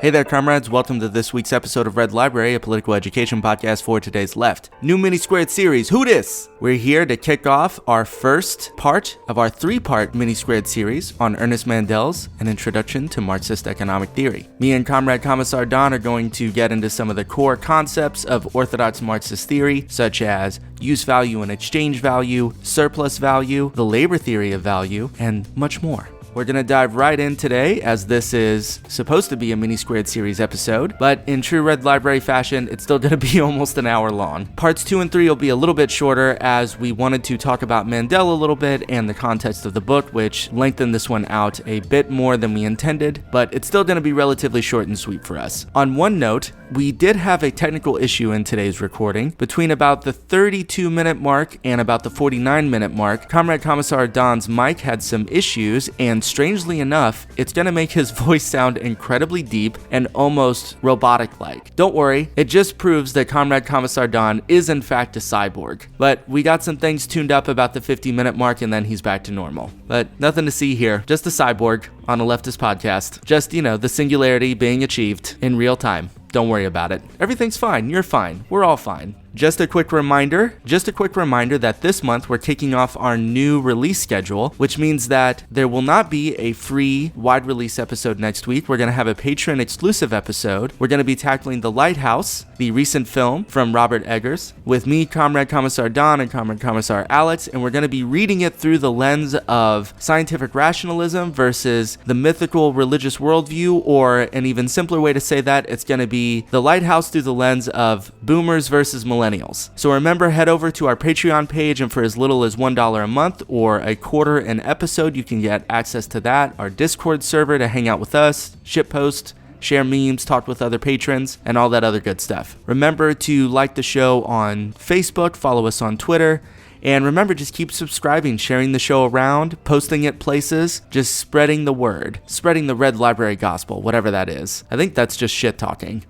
Hey there, comrades. Welcome to this week's episode of Red Library, a political education podcast for today's left. New mini-squared series, Who Dis? We're here to kick off our first part of our three-part mini-squared series on Ernest Mandela's An Introduction to Marxist Economic Theory. Me and Comrade Commissar Don are going to get into some of the core concepts of orthodox Marxist theory, such as use value and exchange value, surplus value, the labor theory of value, and much more. We're going to dive right in today, as this is supposed to be a mini-squared series episode, but in true Red Library fashion, it's still going to be almost an hour long. Parts 2 and 3 will be a little bit shorter, as we wanted to talk about Mandela a little bit and the context of the book, which lengthened this one out a bit more than we intended, but it's still going to be relatively short and sweet for us. On one note, we did have a technical issue in today's recording. Between about the 32-minute mark and about the 49-minute mark, Comrade Commissar Don's mic had some issues, and strangely enough, it's going to make his voice sound incredibly deep and almost robotic-like. Don't worry, it just proves that Comrade Commissar Don is in fact a cyborg. But we got some things tuned up about the 50-minute mark, and then he's back to normal. But nothing to see here, just a cyborg on a leftist podcast. Just, the singularity being achieved in real time. Don't worry about it. Everything's fine. You're fine. We're all fine. Just a quick reminder that this month we're kicking off our new release schedule, which means that there will not be a free wide release episode next week. We're going to have a Patreon exclusive episode. We're going to be tackling The Lighthouse, the recent film from Robert Eggers, with me, Comrade Commissar Don, and Comrade Commissar Alex, and we're going to be reading it through the lens of scientific rationalism versus the mythical religious worldview, or an even simpler way to say that, it's going to be The Lighthouse through the lens of boomers versus millennials. So remember, head over to our Patreon page, and for as little as $1 a month or a quarter an episode, you can get access to that, our Discord server to hang out with us, shitpost, share memes, talk with other patrons, and all that other good stuff. Remember to like the show on Facebook, follow us on Twitter, and remember, just keep subscribing, sharing the show around, posting it places, just spreading the word, spreading the Red Library gospel, whatever that is. I think that's just shit-talking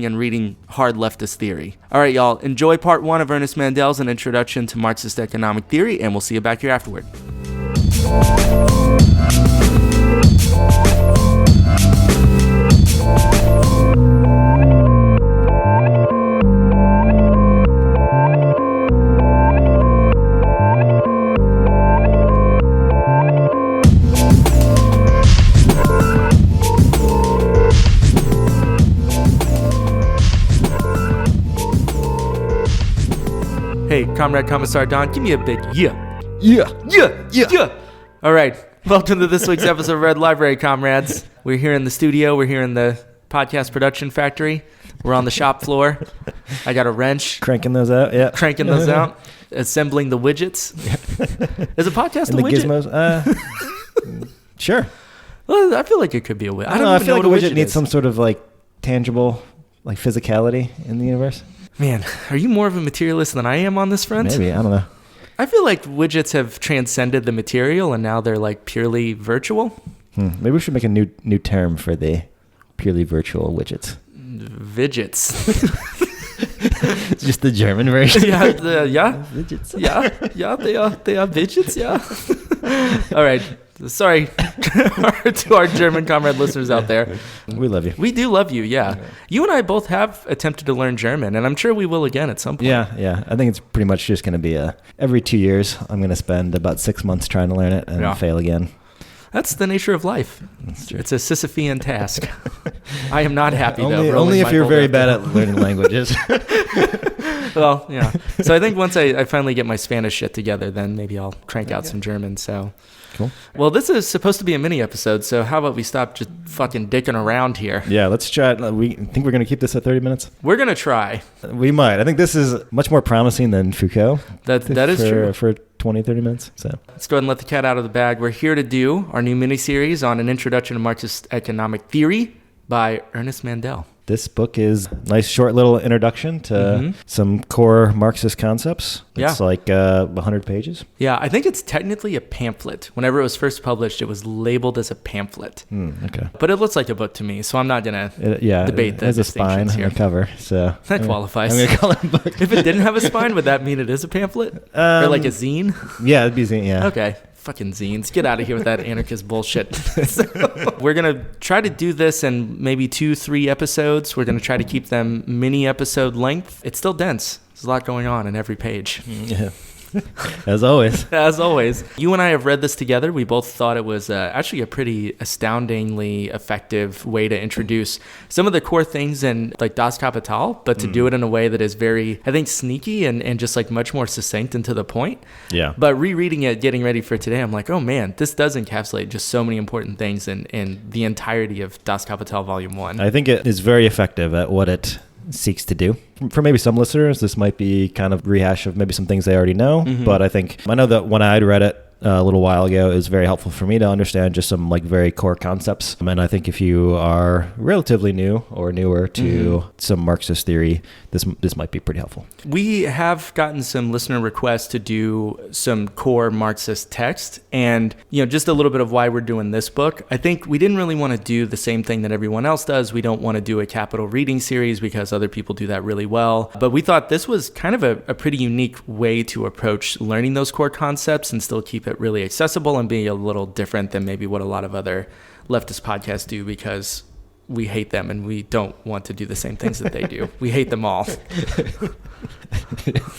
and reading hard leftist theory. All right, y'all, enjoy part 1 of Ernest Mandela's An Introduction to Marxist Economic Theory, and we'll see you back here afterward. Hey, Comrade Commissar Don, give me a big yeah. All right, welcome to this week's episode of Red Library, comrades. We're here in the studio. We're here in the podcast production factory. We're on the shop floor. I got a wrench. Cranking those out, yeah. Assembling the widgets. Is a podcast and a the widget? Gizmos? Sure. Well, I feel like it could be a widget. I don't know. I feel like a widget needs some sort of tangible physicality in the universe. Man, are you more of a materialist than I am on this front? Maybe, I don't know. I feel like widgets have transcended the material and now they're purely virtual. Maybe we should make a new term for the purely virtual widgets. Vidgets. It's just the German version. Yeah. Widgets. Yeah, they are widgets, yeah. All right. Sorry to our German comrade listeners out there. We love you. We do love you, yeah. You and I both have attempted to learn German, and I'm sure we will again at some point. Yeah. I think it's pretty much just going to be every 2 years, I'm going to spend about 6 months trying to learn it and fail again. That's the nature of life. That's true. It's a Sisyphean task. I am not happy, though. Only if you're very bad at learning languages. Well, yeah. So I think once I finally get my Spanish shit together, then maybe I'll crank out some German, so... Cool. Well, this is supposed to be a mini episode, so how about we stop just fucking dicking around here? Yeah, let's try it. We think we're going to keep this at 30 minutes? We're going to try. We might. I think this is much more promising than Foucault. That is true. For 20, 30 minutes. So let's go ahead and let the cat out of the bag. We're here to do our new mini-series on An Introduction to Marxist Economic Theory by Ernest Mandela. This book is a nice short little introduction to some core Marxist concepts. It's 100 pages. Yeah, I think it's technically a pamphlet. Whenever it was first published, it was labeled as a pamphlet. Okay. But it looks like a book to me, so I'm not going to debate that. It has a spine on the cover. So that qualifies. I'm going to call it a book. If it didn't have a spine, would that mean it is a pamphlet? Or like a zine? Yeah, it'd be a zine, yeah. Okay, Fucking zines. Get out of here with that anarchist bullshit. So, we're going to try to do this in maybe 2-3 episodes. We're going to try to keep them mini episode length. It's still dense. There's a lot going on in every page. Yeah. As always. As always. You and I have read this together. We both thought it was actually a pretty astoundingly effective way to introduce some of the core things in like Das Kapital, but to do it in a way that is very, I think, sneaky and just like much more succinct and to the point. Yeah. But rereading it, getting ready for today, I'm like, oh man, this does encapsulate just so many important things in the entirety of Das Kapital Volume 1. I think it is very effective at what it seeks to do. For maybe some listeners, this might be kind of rehash of maybe some things they already know, but I know that when I'd read it a little while ago, it was very helpful for me to understand just some like very core concepts. And I think if you are relatively new or newer to some Marxist theory, this might be pretty helpful. We have gotten some listener requests to do some core Marxist text, and just a little bit of why we're doing this book. I think we didn't really want to do the same thing that everyone else does. We don't want to do a capital reading series because other people do that really well. But we thought this was kind of a pretty unique way to approach learning those core concepts and still keep it really accessible and be a little different than maybe what a lot of other leftist podcasts do, because we hate them and we don't want to do the same things that they do. We hate them all.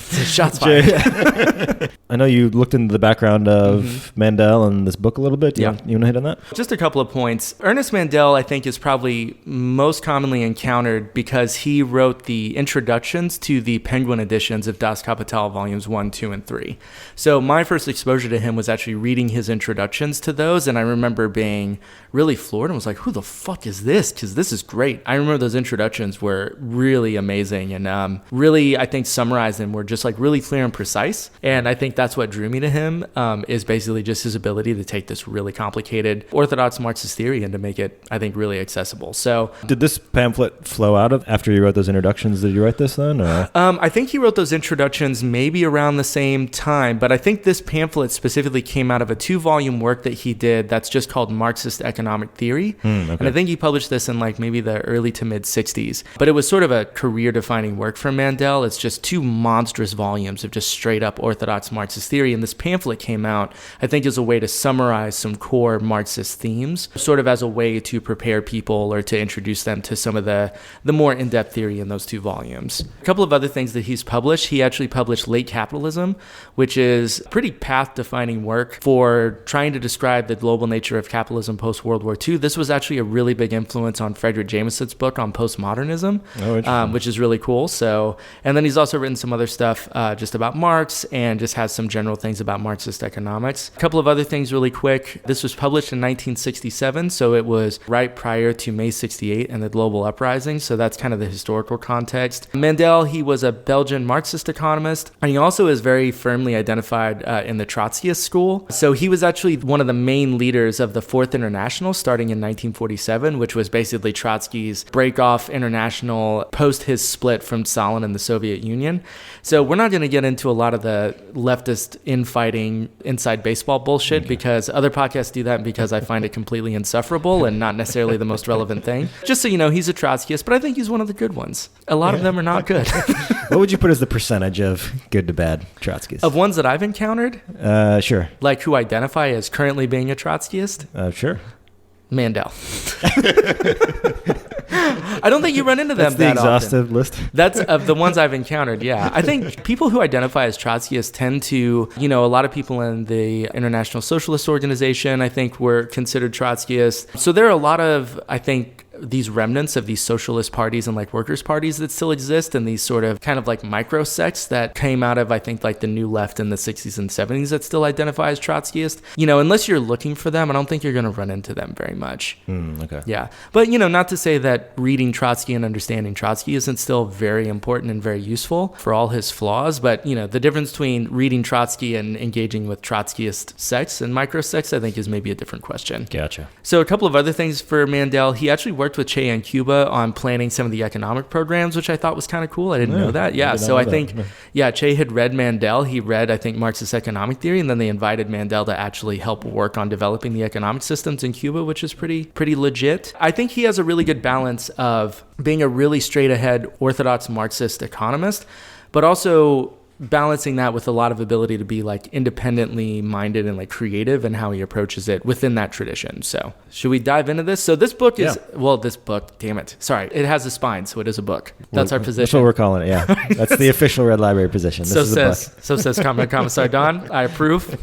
Shots fired. I know you looked into the background of Mandel and this book a little bit. You want to hit on that? Just a couple of points. Ernest Mandel, I think, is probably most commonly encountered because he wrote the introductions to the Penguin editions of Das Kapital Volumes 1, 2, and 3. So my first exposure to him was actually reading his introductions to those, and I remember being really floored and was like, who the fuck is this? Because this is great. I remember those introductions were really amazing and really, I think, summarized them were just like really clear and precise. And I think that's what drew me to him, is basically just his ability to take this really complicated orthodox Marxist theory and to make it, I think, really accessible. So did this pamphlet flow out of after you wrote those introductions? Did you write this then? Or? I think he wrote those introductions maybe around the same time, but I think this pamphlet specifically came out of a 2-volume work that he did that's just called Marxist Economic Theory. Okay. And I think he published this in like maybe the early to mid 60s, but it was sort of a career defining work for Mandel. It's just 2 monstrous volumes of just straight up orthodox Marxist theory. And this pamphlet came out, I think, as a way to summarize some core Marxist themes, sort of as a way to prepare people or to introduce them to some of the more in-depth theory in those 2 volumes. A couple of other things that he's published. He actually published Late Capitalism, which is pretty path-defining work for trying to describe the global nature of capitalism post-World War II. This was actually a really big influence on Frederick Jameson's book on postmodernism, which is really cool. So, and then he's also written some other stuff just about Marx and just has some general things about Marxist economics. A couple of other things really quick. This was published in 1967, so it was right prior to May 68 and the global uprising. So that's kind of the historical context. Mandel, he was a Belgian Marxist economist, and he also is very firmly identified in the Trotskyist school. So he was actually one of the main leaders of the Fourth International starting in 1947, which was basically Trotsky's break-off international post his split from Stalin and the Soviet Union. So we're not going to get into a lot of the leftist infighting inside baseball bullshit because other podcasts do that, because I find it completely insufferable and not necessarily the most relevant thing. Just so you know, he's a Trotskyist, but I think he's one of the good ones. A lot of them are not good. What would you put as the percentage of good to bad Trotskyists? Of ones that I've encountered? Sure. Like who identify as currently being a Trotskyist? Sure. Mandel. I don't think you run into them That's the that exhaustive often. list. That's of the ones I've encountered, yeah. I think people who identify as Trotskyists tend to, a lot of people in the International Socialist Organization, I think, were considered Trotskyists. So there are a lot of, I think, these remnants of these socialist parties and like workers' parties that still exist, and these sort of kind of like micro sects that came out of, I think, like the New Left in the 60s and 70s that still identify as Trotskyist. Unless you're looking for them, I don't think you're going to run into them very much. Okay. Yeah. But, not to say that reading Trotsky and understanding Trotsky isn't still very important and very useful for all his flaws. But, the difference between reading Trotsky and engaging with Trotskyist sects and micro sects, I think, is maybe a different question. Gotcha. So a couple of other things for Mandel. He actually worked with Che in Cuba on planning some of the economic programs, which I thought was kind of cool. I didn't know that. Yeah. So I think, Che had read Mandel. He read, I think, Marxist economic theory, and then they invited Mandel to actually help work on developing the economic systems in Cuba, which is pretty legit. I think he has a really good balance of being a really straight ahead orthodox Marxist economist, but also balancing that with a lot of ability to be like independently minded and like creative in how he approaches it within that tradition. So should we dive into this? So this book is, this book, damn it. Sorry. It has a spine, so it is a book. That's our position. That's what we're calling it, yeah. That's the official Red Library position. This is a book. So says Commissar Don. I approve.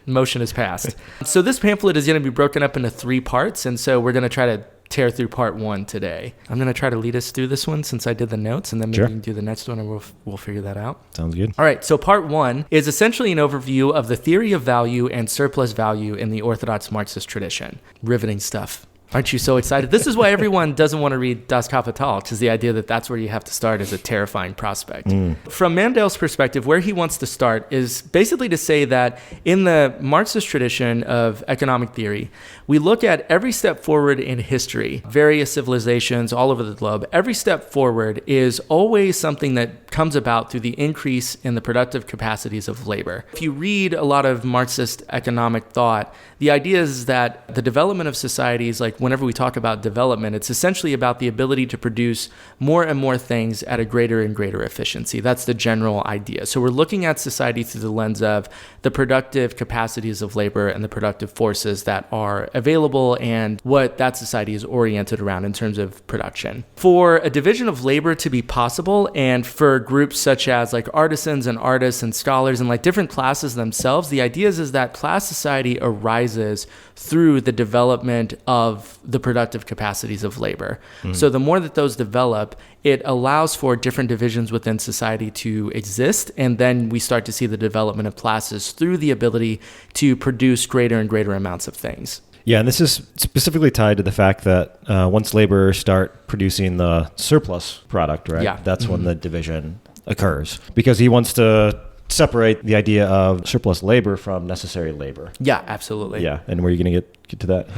Motion is passed. So this pamphlet is going to be broken up into 3 parts, and so we're going to try to tear through part 1 today. I'm going to try to lead us through this one since I did the notes, and then maybe we can do the next one, and we'll figure that out. Sounds good. All right, so part 1 is essentially an overview of the theory of value and surplus value in the Orthodox Marxist tradition. Riveting stuff. Aren't you so excited? This is why everyone doesn't want to read Das Kapital, because the idea that that's where you have to start is a terrifying prospect. From Mandel's perspective, where he wants to start is basically to say that in the Marxist tradition of economic theory, we look at every step forward in history, various civilizations all over the globe. Every step forward is always something that comes about through the increase in the productive capacities of labor. If you read a lot of Marxist economic thought, the idea is that the development of societies, like whenever we talk about development, it's essentially about the ability to produce more and more things at a greater and greater efficiency. That's the general idea. So we're looking at society through the lens of the productive capacities of labor and the productive forces that are available and what that society is oriented around in terms of production. For a division of labor to be possible, and for groups such as like artisans and artists and scholars and like different classes themselves, the idea is that class society arises through the development of the productive capacities of labor. So the more that those develop, it allows for different divisions within society to exist, and then we start to see the development of classes through the ability to produce greater and greater amounts of things. Yeah, and this is specifically tied to the fact that once laborers start producing the surplus product, right? Yeah. That's when the division occurs, because he wants to separate the idea of surplus labor from necessary labor. Yeah, absolutely. Yeah, and were you going to get to that?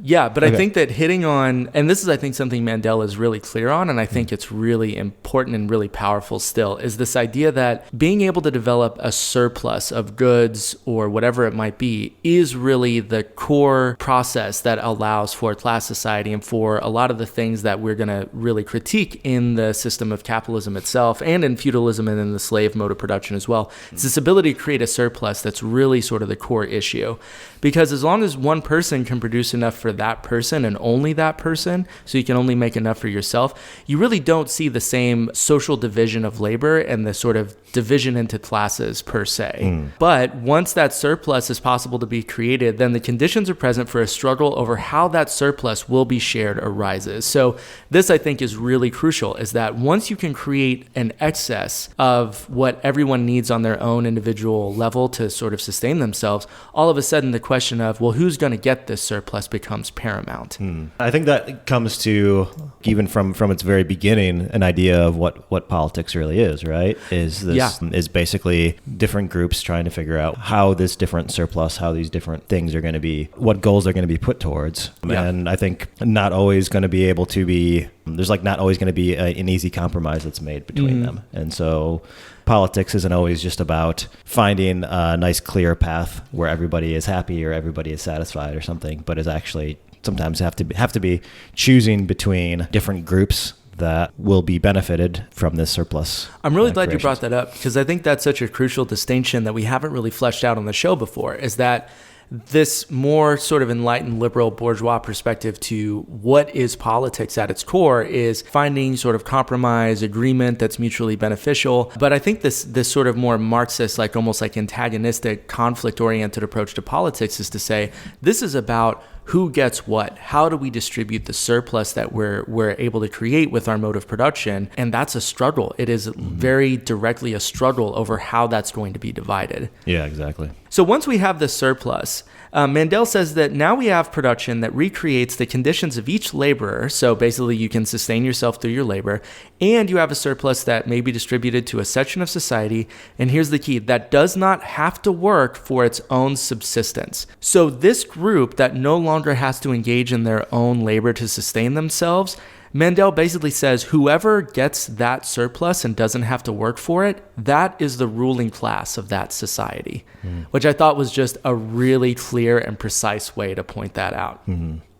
Yeah, but okay. I think that hitting on, and this is I think something Mandela is really clear on, and I think it's really important and really powerful still, is this idea that being able to develop a surplus of goods or whatever it might be is really the core process that allows for class society and for a lot of the things that we're going to really critique in the system of capitalism itself and in feudalism and in the slave mode of production as well. It's this ability to create a surplus that's really sort of the core issue. Because as long as one person can produce enough for that person and only that person, so you can only make enough for yourself, you really don't see the same social division of labor and the sort of division into classes per se. But once that surplus is possible to be created, then the conditions are present for a struggle over how that surplus will be shared arises. So this, I think, is really crucial, is that once you can create an excess of what everyone needs on their own individual level to sort of sustain themselves, all of a sudden the question of, well, who's going to get this surplus becomes paramount. I think that comes to, even from its very beginning, an idea of what politics really is, right? Is basically different groups trying to figure out how this different surplus, how these different things are going to be, what goals are going to be put towards. Yeah. And I think not always going to be able to be, there's like not always going to be an easy compromise that's made between them. And so politics isn't always just about finding a nice clear path where everybody is happy or everybody is satisfied or something, but is actually sometimes have to be choosing between different groups that will be benefited from this surplus. I'm really glad you brought that up, because I think that's such a crucial distinction that we haven't really fleshed out on the show before, is that this more sort of enlightened liberal bourgeois perspective to what is politics at its core is finding sort of compromise, agreement that's mutually beneficial. But I think this sort of more Marxist, like almost like antagonistic, conflict-oriented approach to politics is to say, this is about who gets what? How do we distribute the surplus that we're able to create with our mode of production? And that's a struggle. It is very directly a struggle over how that's going to be divided. Yeah, exactly. So once we have this surplus, Mandel says that now we have production that recreates the conditions of each laborer. So basically you can sustain yourself through your labor, and you have a surplus that may be distributed to a section of society. And here's the key, that does not have to work for its own subsistence. So this group that no longer has to engage in their own labor to sustain themselves, Mandel basically says whoever gets that surplus and doesn't have to work for it, that is the ruling class of that society, which I thought was just a really clear and precise way to point that out.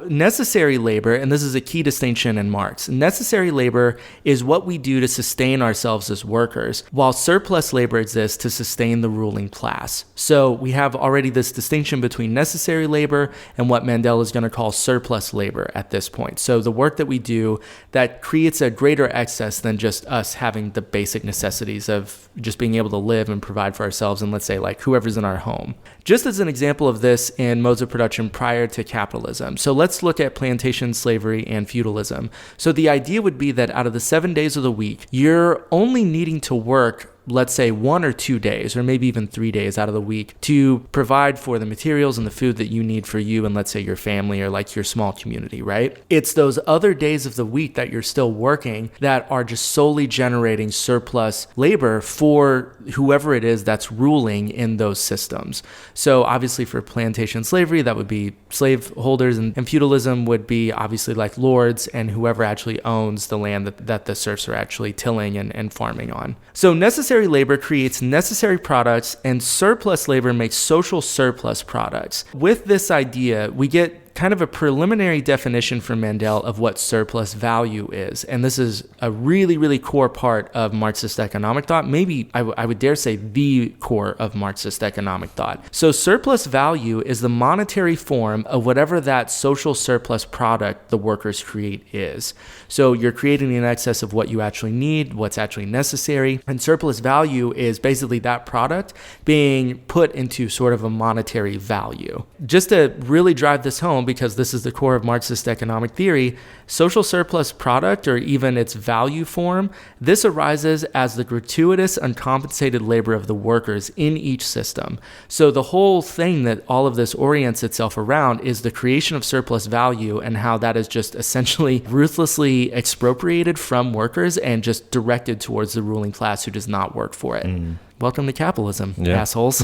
Necessary labor, and this is a key distinction in Marx, necessary labor is what we do to sustain ourselves as workers, while surplus labor exists to sustain the ruling class. So we have already this distinction between necessary labor and what Mandela is going to call surplus labor at this point. So the work that we do that creates a greater excess than just us having the basic necessities of just being able to live and provide for ourselves and, let's say, like whoever's in our home. Just as an example of this in modes of production prior to capitalism. So let's look at plantation slavery and feudalism. So the idea would be that out of the 7 days of the week, you're only needing to work, let's say 1 or 2 days, or maybe even 3 days out of the week to provide for the materials and the food that you need for you and, let's say, your family or like your small community, right? It's those other days of the week that you're still working that are just solely generating surplus labor for whoever it is that's ruling in those systems. So obviously for plantation slavery, that would be slave holders, and feudalism would be obviously like lords and whoever actually owns the land that the serfs are actually tilling and farming on. So necessary labor creates necessary products, and surplus labor makes social surplus products. With this idea, we get kind of a preliminary definition from Mandela of what surplus value is. And this is a really, really core part of Marxist economic thought. Maybe I would dare say the core of Marxist economic thought. So surplus value is the monetary form of whatever that social surplus product the workers create is. So you're creating in excess of what you actually need, what's actually necessary. And surplus value is basically that product being put into sort of a monetary value. Just to really drive this home, because this is the core of Marxist economic theory, social surplus product, or even its value form, this arises as the gratuitous, uncompensated labor of the workers in each system. So the whole thing that all of this orients itself around is the creation of surplus value and how that is just essentially ruthlessly expropriated from workers and just directed towards the ruling class who does not work for it. Welcome to capitalism, assholes.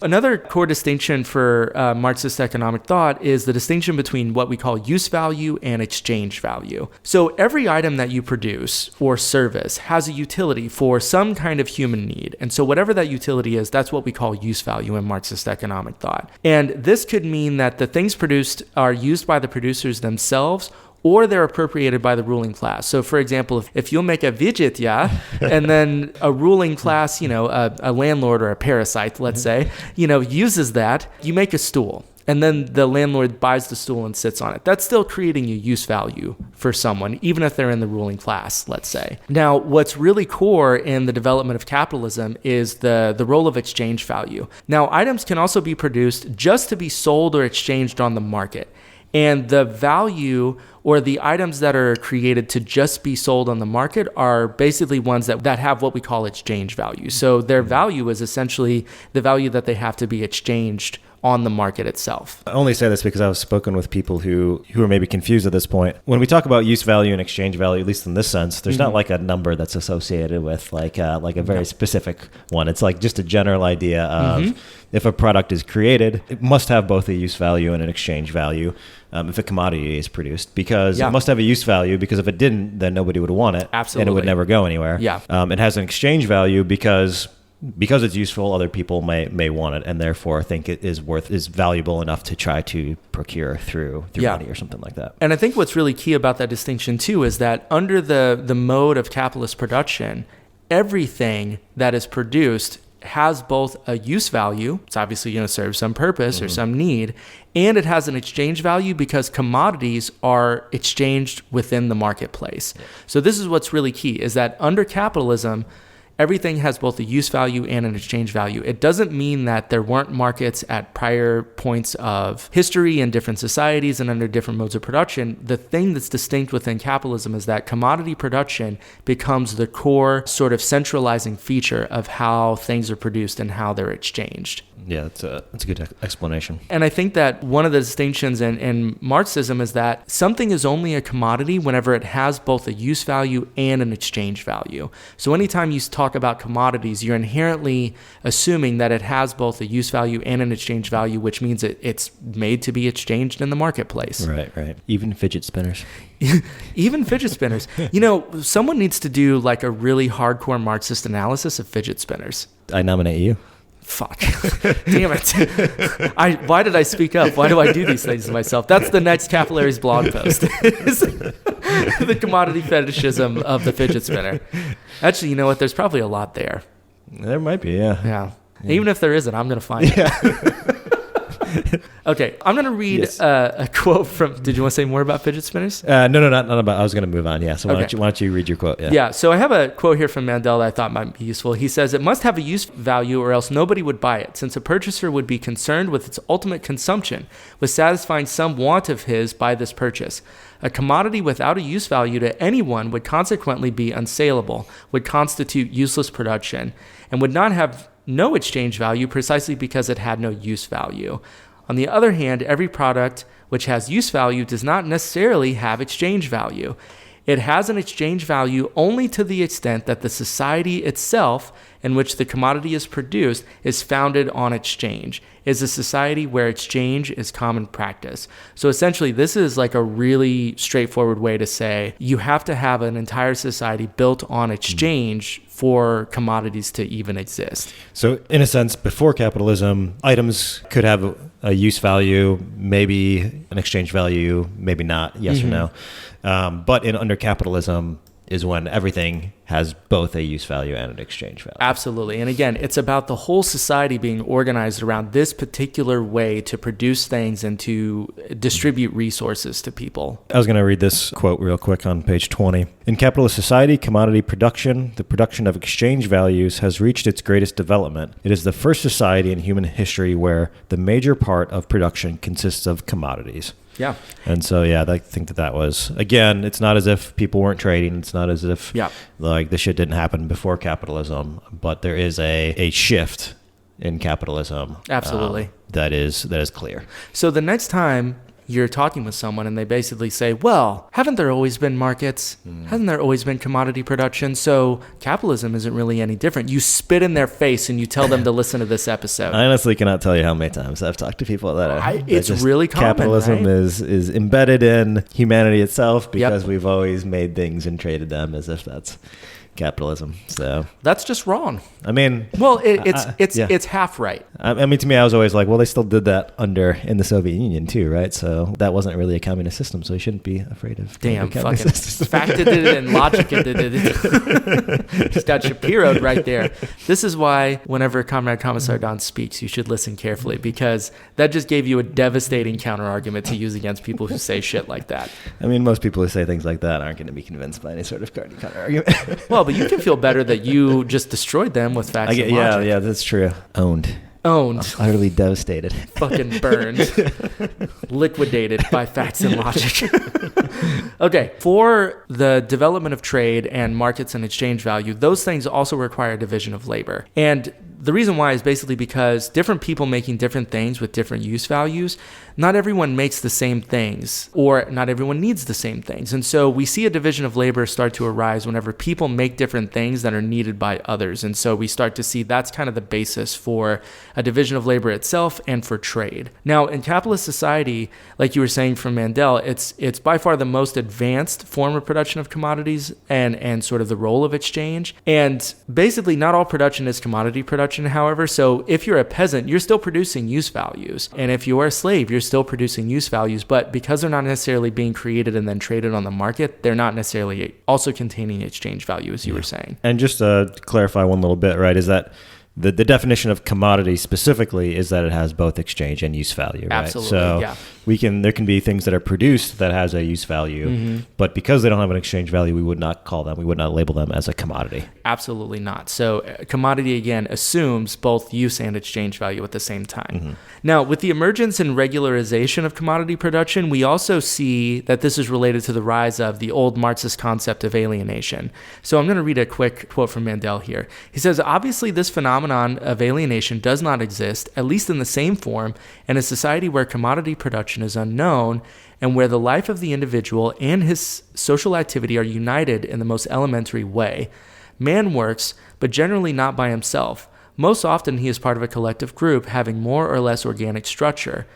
Another core distinction for Marxist economic thought is the distinction between what we call use value and exchange value. So every item that you produce or service has a utility for some kind of human need. And so whatever that utility is, that's what we call use value in Marxist economic thought. And this could mean that the things produced are used by the producers themselves, or they're appropriated by the ruling class. So for example, if you'll make a widget, and then a ruling class, a landlord or a parasite, let's say, uses that, you make a stool. And then the landlord buys the stool and sits on it. That's still creating a use value for someone, even if they're in the ruling class, let's say. Now, what's really core in the development of capitalism is the role of exchange value. Now, items can also be produced just to be sold or exchanged on the market. And the value or the items that are created to just be sold on the market are basically ones that have what we call exchange value. So their value is essentially the value that they have to be exchanged on the market itself. I only say this because I've spoken with people who are maybe confused at this point. When we talk about use value and exchange value, at least in this sense, there's not like a number that's associated with like a very specific one. It's like just a general idea of if a product is created, it must have both a use value and an exchange value. If a commodity is produced, because it must have a use value, because if it didn't, then nobody would want it. Absolutely. And it would never go anywhere. It has an exchange value because it's useful, other people may want it, and therefore think it is valuable enough to try to procure through money or something like that. And I think what's really key about that distinction too is that under the mode of capitalist production, everything that is produced has both a use value, it's obviously going to serve some purpose or some need, and it has an exchange value because commodities are exchanged within the marketplace. So this is what's really key, is that under capitalism, everything has both a use value and an exchange value. It doesn't mean that there weren't markets at prior points of history in different societies and under different modes of production. The thing that's distinct within capitalism is that commodity production becomes the core sort of centralizing feature of how things are produced and how they're exchanged. Yeah, that's a good explanation. And I think that one of the distinctions in Marxism is that something is only a commodity whenever it has both a use value and an exchange value. So anytime you talk about commodities, you're inherently assuming that it has both a use value and an exchange value, which means it's made to be exchanged in the marketplace. Right. Even fidget spinners. Even fidget spinners. Someone needs to do like a really hardcore Marxist analysis of fidget spinners. I nominate you. Fuck. Damn it. Why did I speak up? Why do I do these things to myself? That's the next Capillary's blog post. The commodity fetishism of the fidget spinner. Actually, you know what? There's probably a lot there. There might be, yeah. Yeah. Even if there isn't, I'm going to find it. Okay, I'm going to read a quote from... Did you want to say more about fidget spinners? No, not about... I was going to move on, yeah. So why don't you read your quote? Yeah, so I have a quote here from Mandela that I thought might be useful. He says, "It must have a use value or else nobody would buy it, since a purchaser would be concerned with its ultimate consumption, with satisfying some want of his by this purchase. A commodity without a use value to anyone would consequently be unsaleable, would constitute useless production, and would not have no exchange value precisely because it had no use value. On the other hand, every product which has use value does not necessarily have exchange value. It has an exchange value only to the extent that the society itself in which the commodity is produced is founded on exchange, is a society where exchange is common practice." So essentially, this is like a really straightforward way to say you have to have an entire society built on exchange for commodities to even exist. So in a sense, before capitalism, items could have a use value, maybe an exchange value, maybe not, yes or no. But under capitalism is when everything has both a use value and an exchange value. Absolutely. And again, it's about the whole society being organized around this particular way to produce things and to distribute resources to people. I was going to read this quote real quick on page 20. "In capitalist society, commodity production, the production of exchange values, has reached its greatest development. It is the first society in human history where the major part of production consists of commodities." Yeah. And so, yeah, I think that was, again, it's not as if people weren't trading. It's not as if like this shit didn't happen before capitalism, but there is a shift in capitalism. Absolutely. That is clear. So the next time you're talking with someone and they basically say, well, haven't there always been markets? Hasn't there always been commodity production? So capitalism isn't really any different. You spit in their face and you tell them to listen to this episode. I honestly cannot tell you how many times I've talked to people that it's really common. Capitalism right? is embedded in humanity itself because we've always made things and traded them as if that's capitalism. So that's just wrong. I mean, well, it's half right. I mean, to me, I was always like, well, they still did that in the Soviet Union too, right? So that wasn't really a communist system, so you shouldn't be afraid of. Damn, fucking fact did it and logic did it. Just got Shapiro'd right there. This is why whenever Comrade Commissar Don speaks, you should listen carefully, because that just gave you a devastating counter argument to use against people who say shit like that. I mean, most people who say things like that aren't going to be convinced by any sort of counter argument. Well, but you can feel better that you just destroyed them with facts and logic. Yeah, that's true. Owned. Utterly devastated. Fucking burned. Liquidated by facts and logic. Okay, for the development of trade and markets and exchange value, those things also require division of labor. And the reason why is basically because different people making different things with different use values, not everyone makes the same things, or not everyone needs the same things. And so we see a division of labor start to arise whenever people make different things that are needed by others. And so we start to see that's kind of the basis for a division of labor itself and for trade. Now, in capitalist society, like you were saying from Mandela, it's by far the most advanced form of production of commodities and sort of the role of exchange. And basically, not all production is commodity production, however. So if you're a peasant, you're still producing use values. And if you are a slave, you're still producing use values. But because they're not necessarily being created and then traded on the market, they're not necessarily also containing exchange value, as you were saying. And just to clarify one little bit, right, is that the definition of commodity specifically is that it has both exchange and use value, right? Absolutely, so there can be things that are produced that has a use value, but because they don't have an exchange value, we would not label them as a commodity. Absolutely not. So commodity, again, assumes both use and exchange value at the same time. Now, with the emergence and regularization of commodity production, we also see that this is related to the rise of the old Marxist concept of alienation. So I'm going to read a quick quote from Mandela here. He says, "Obviously, this phenomenon of alienation does not exist, at least in the same form, in a society where commodity production is unknown and where the life of the individual and his social activity are united in the most elementary way. Man works, but generally not by himself. Most often he is part of a collective group having more or less organic structure.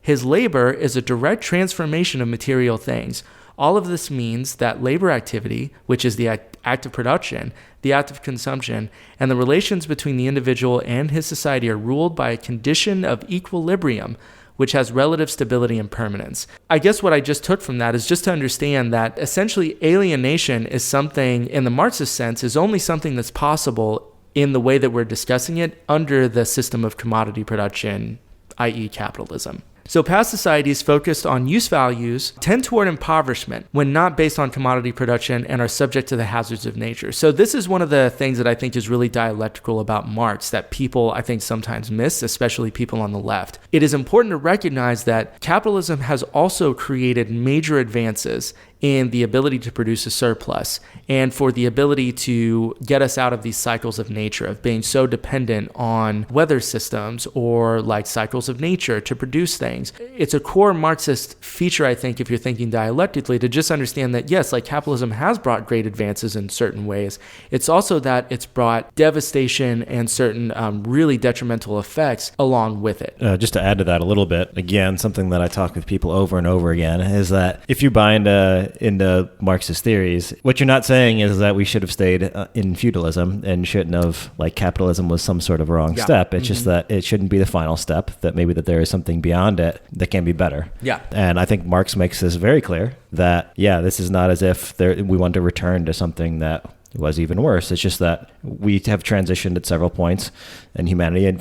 His labor is a direct transformation of material things. All of this means that labor activity, which is the act of production, the act of consumption, and the relations between the individual and his society are ruled by a condition of equilibrium, which has relative stability and permanence. I guess what I just took from that is just to understand that essentially alienation is something, in the Marxist sense, is only something that's possible in the way that we're discussing it under the system of commodity production, i.e. capitalism. So past societies focused on use values tend toward impoverishment when not based on commodity production and are subject to the hazards of nature. So this is one of the things that I think is really dialectical about Marx that people, I think, sometimes miss, especially people on the left. It is important to recognize that capitalism has also created major advances in the ability to produce a surplus and for the ability to get us out of these cycles of nature, of being so dependent on weather systems or like cycles of nature to produce things. It's a core Marxist feature, I think, if you're thinking dialectically, to just understand that, yes, like capitalism has brought great advances in certain ways. It's also that it's brought devastation and certain really detrimental effects along with it. Just to add to that a little bit, again, something that I talk with people over and over again is that if you buy into Marxist theories, what you're not saying is that we should have stayed in feudalism and shouldn't have, like, capitalism was some sort of wrong step. It's just that it shouldn't be the final step, that maybe that there is something beyond it that can be better. Yeah. And I think Marx makes this very clear that, yeah, this is not as if we want to return to something that was even worse. It's just that we have transitioned at several points in humanity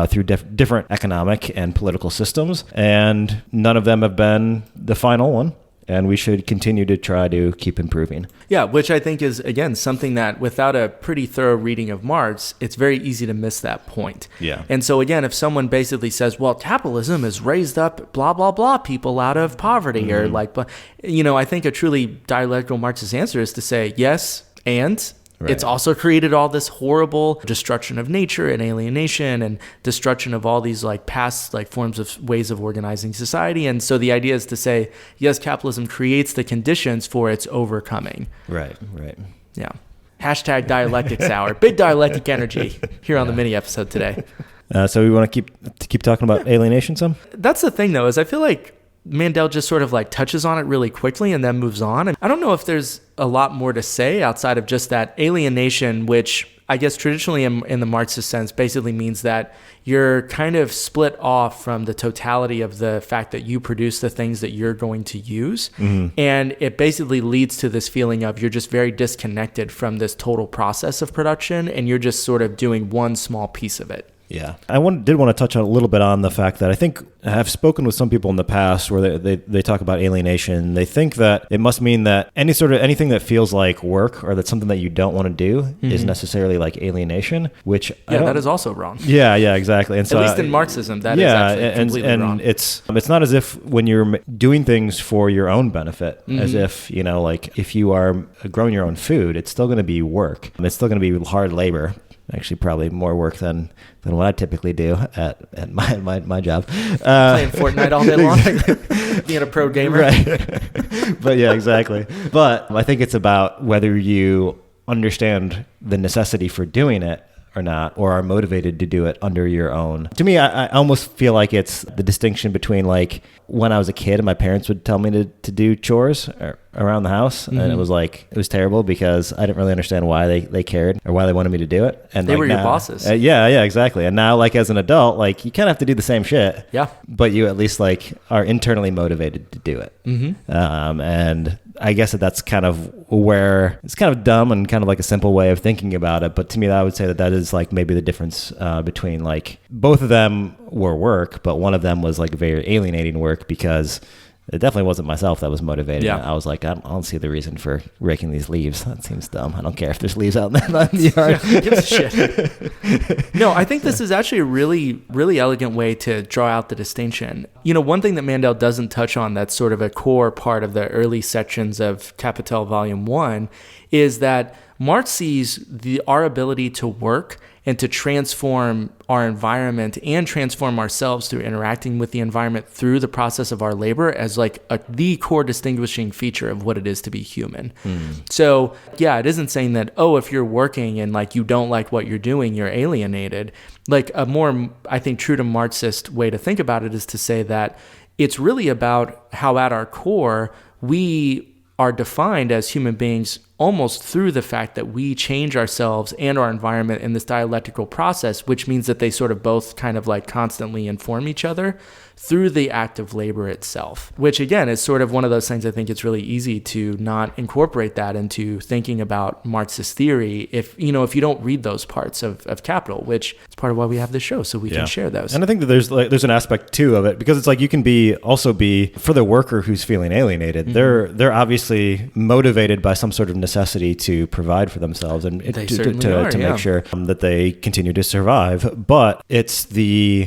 through different economic and political systems, and none of them have been the final one. And we should continue to try to keep improving. Yeah, which I think is, again, something that without a pretty thorough reading of Marx, it's very easy to miss that point. Yeah. And so, again, if someone basically says, well, capitalism has raised up blah, blah, blah people out of poverty, or like, I think a truly dialectical Marxist answer is to say, yes, and it's also created all this horrible destruction of nature and alienation and destruction of all these like past like forms of ways of organizing society. And so the idea is to say, yes, capitalism creates the conditions for its overcoming. Right. Yeah. Hashtag dialectics hour. Big dialectic energy here on the mini episode today. So we want to keep talking about alienation some? That's the thing though, is I feel like Mandel just sort of like touches on it really quickly and then moves on. And I don't know if there's a lot more to say outside of just that alienation, which I guess traditionally in the Marxist sense basically means that you're kind of split off from the totality of the fact that you produce the things that you're going to use. Mm-hmm. And it basically leads to this feeling of you're just very disconnected from this total process of production and you're just sort of doing one small piece of it. Yeah. I did want to touch on a little bit on the fact that I think I've spoken with some people in the past where they talk about alienation. They think that it must mean that anything that feels like work or that's something that you don't want to do is necessarily like alienation, which that is also wrong. Yeah, exactly. And so, at least in Marxism, that is actually completely wrong. And it's not as if when you're doing things for your own benefit, as if, like if you are growing your own food, it's still going to be work. It's still going to be hard labor. Actually, probably more work than what I typically do at my job. Playing Fortnite all day long, being a pro gamer. Right. But yeah, exactly. But I think it's about whether you understand the necessity for doing it or not, or are motivated to do it under your own. To me, I almost feel like it's the distinction between like when I was a kid and my parents would tell me to do chores around the house, and it was terrible because I didn't really understand why they cared or why they wanted me to do it. And they like were now, your bosses. Yeah, exactly. And now, like as an adult, like you kind of have to do the same shit. Yeah. But you at least like are internally motivated to do it. Mm-hmm. And I guess that's kind of where it's kind of dumb and kind of like a simple way of thinking about it. But to me, I would say that is like maybe the difference between like both of them were work, but one of them was like very alienating work because it definitely wasn't myself that was motivated. Yeah. I was like, I don't see the reason for raking these leaves. That seems dumb. I don't care if there's leaves out in the yard. Yeah, gives a shit. No, I think this is actually a really, really elegant way to draw out the distinction. One thing that Mandel doesn't touch on that's sort of a core part of the early sections of Capital Volume 1 is that Marx sees our ability to work and to transform our environment and transform ourselves through interacting with the environment through the process of our labor as like the core distinguishing feature of what it is to be human. So yeah, it isn't saying that, if you're working and like you don't like what you're doing, you're alienated. Like a more, I think, true to Marxist way to think about it is to say that it's really about how at our core we are defined as human beings almost through the fact that we change ourselves and our environment in this dialectical process, which means that they sort of both kind of like constantly inform each other through the act of labor itself, which again is sort of one of those things I think it's really easy to not incorporate that into thinking about Marxist theory if you don't read those parts of Capital, which is part of why we have this show, so we can share those. And I think that there's an aspect too of it, because it's like you can also be for the worker who's feeling alienated, they're obviously motivated by some sort of necessity to provide for themselves and to make sure that they continue to survive. But it's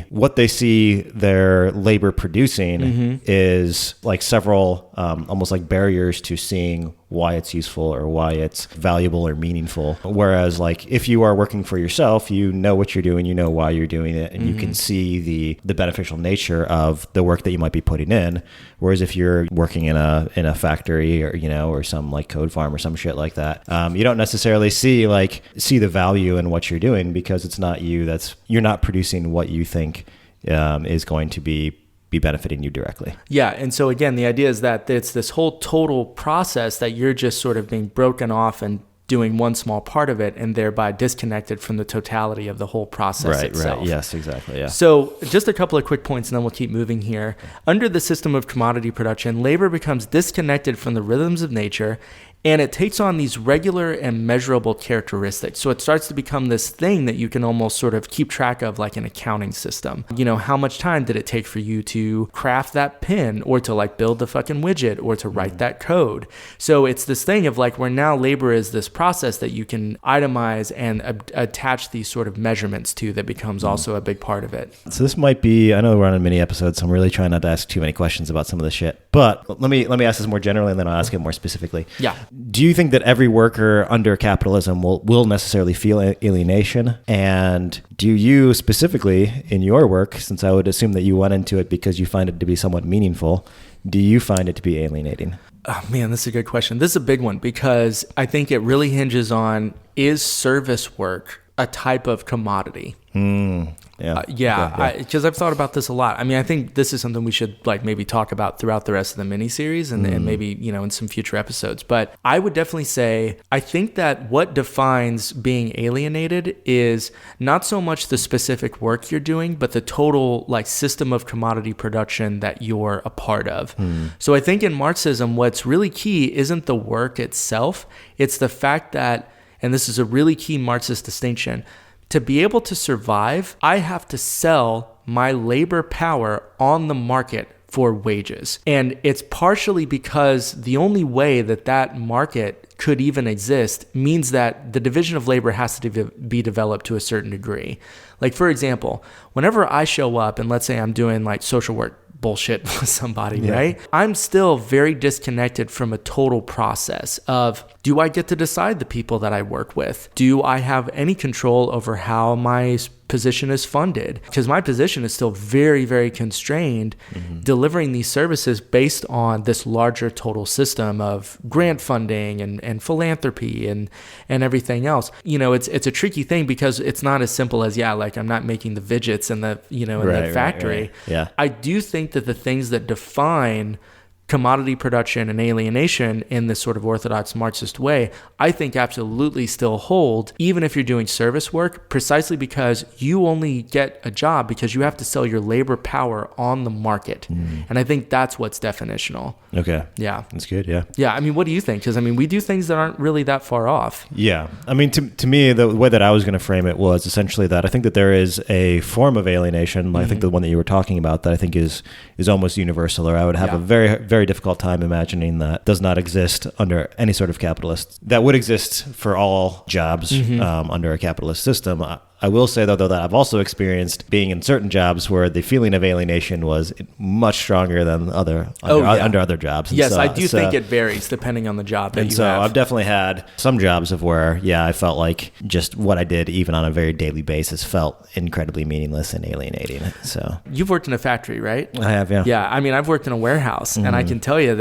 what they see their labor producing is like several almost like barriers to seeing why it's useful or why it's valuable or meaningful. Whereas like if you are working for yourself, you know what you're doing, you know why you're doing it, and you can see the beneficial nature of the work that you might be putting in. Whereas if you're working in a factory or some like code farm or some shit like that, you don't necessarily see the value in what you're doing, because it's not you're not producing what you think is going to be benefiting you directly. Yeah. And so again, the idea is that it's this whole total process that you're just sort of being broken off and doing one small part of it, and thereby disconnected from the totality of the whole process itself. Right. Yes, exactly. Yeah. So just a couple of quick points and then we'll keep moving here. Under the system of commodity production, labor becomes disconnected from the rhythms of nature, and it takes on these regular and measurable characteristics. So it starts to become this thing that you can almost sort of keep track of like an accounting system. How much time did it take for you to craft that pin, or to like build the fucking widget, or to write that code? So it's this thing of like where now labor is this process that you can itemize and attach these sort of measurements to, that becomes also a big part of it. So this might be, I know we're on a mini episode, so I'm really trying not to ask too many questions about some of this shit. But let me ask this more generally, and then I'll ask it more specifically. Yeah. Do you think that every worker under capitalism will necessarily feel alienation? And do you specifically in your work, since I would assume that you went into it because you find it to be somewhat meaningful, do you find it to be alienating? Oh, man, this is a good question. This is a big one, because I think it really hinges on, is service work a type of commodity? Because I've thought about this a lot. I mean, I think this is something we should like maybe talk about throughout the rest of the mini-series and maybe, in some future episodes. But I would definitely say, I think that what defines being alienated is not so much the specific work you're doing, but the total like system of commodity production that you're a part of. So I think in Marxism, what's really key isn't the work itself. It's the fact that, and this is a really key Marxist distinction, to be able to survive, I have to sell my labor power on the market for wages. And it's partially because the only way that market could even exist means that the division of labor has to be developed to a certain degree. Like, for example, whenever I show up and let's say I'm doing like social work bullshit with somebody, right? I'm still very disconnected from a total process of, do I get to decide the people that I work with? Do I have any control over how my position is funded? Because my position is still very, very constrained, delivering these services based on this larger total system of grant funding and philanthropy and everything else. It's a tricky thing, because it's not as simple as, like I'm not making the widgets in the, in the factory. Right. Yeah. I do think that the things that define commodity production and alienation in this sort of orthodox Marxist way, I think absolutely still hold, even if you're doing service work, precisely because you only get a job because you have to sell your labor power on the market. And I think that's what's definitional. Okay. Yeah. That's good. Yeah. Yeah. I mean, what do you think? Because, I mean, we do things that aren't really that far off. Yeah. I mean, to me, the way that I was going to frame it was essentially that I think that there is a form of alienation, I think the one that you were talking about, that I think is almost universal, or I would have a very, very difficult time imagining that does not exist under any sort of capitalist, that would exist for all jobs under a capitalist system. I will say, though, that I've also experienced being in certain jobs where the feeling of alienation was much stronger than under other jobs. And yes, I do think it varies depending on the job that you have. So I've definitely had some jobs of where, I felt like just what I did, even on a very daily basis, felt incredibly meaningless and alienating. So you've worked in a factory, right? I have, yeah. Yeah, I mean, I've worked in a warehouse, and I can tell you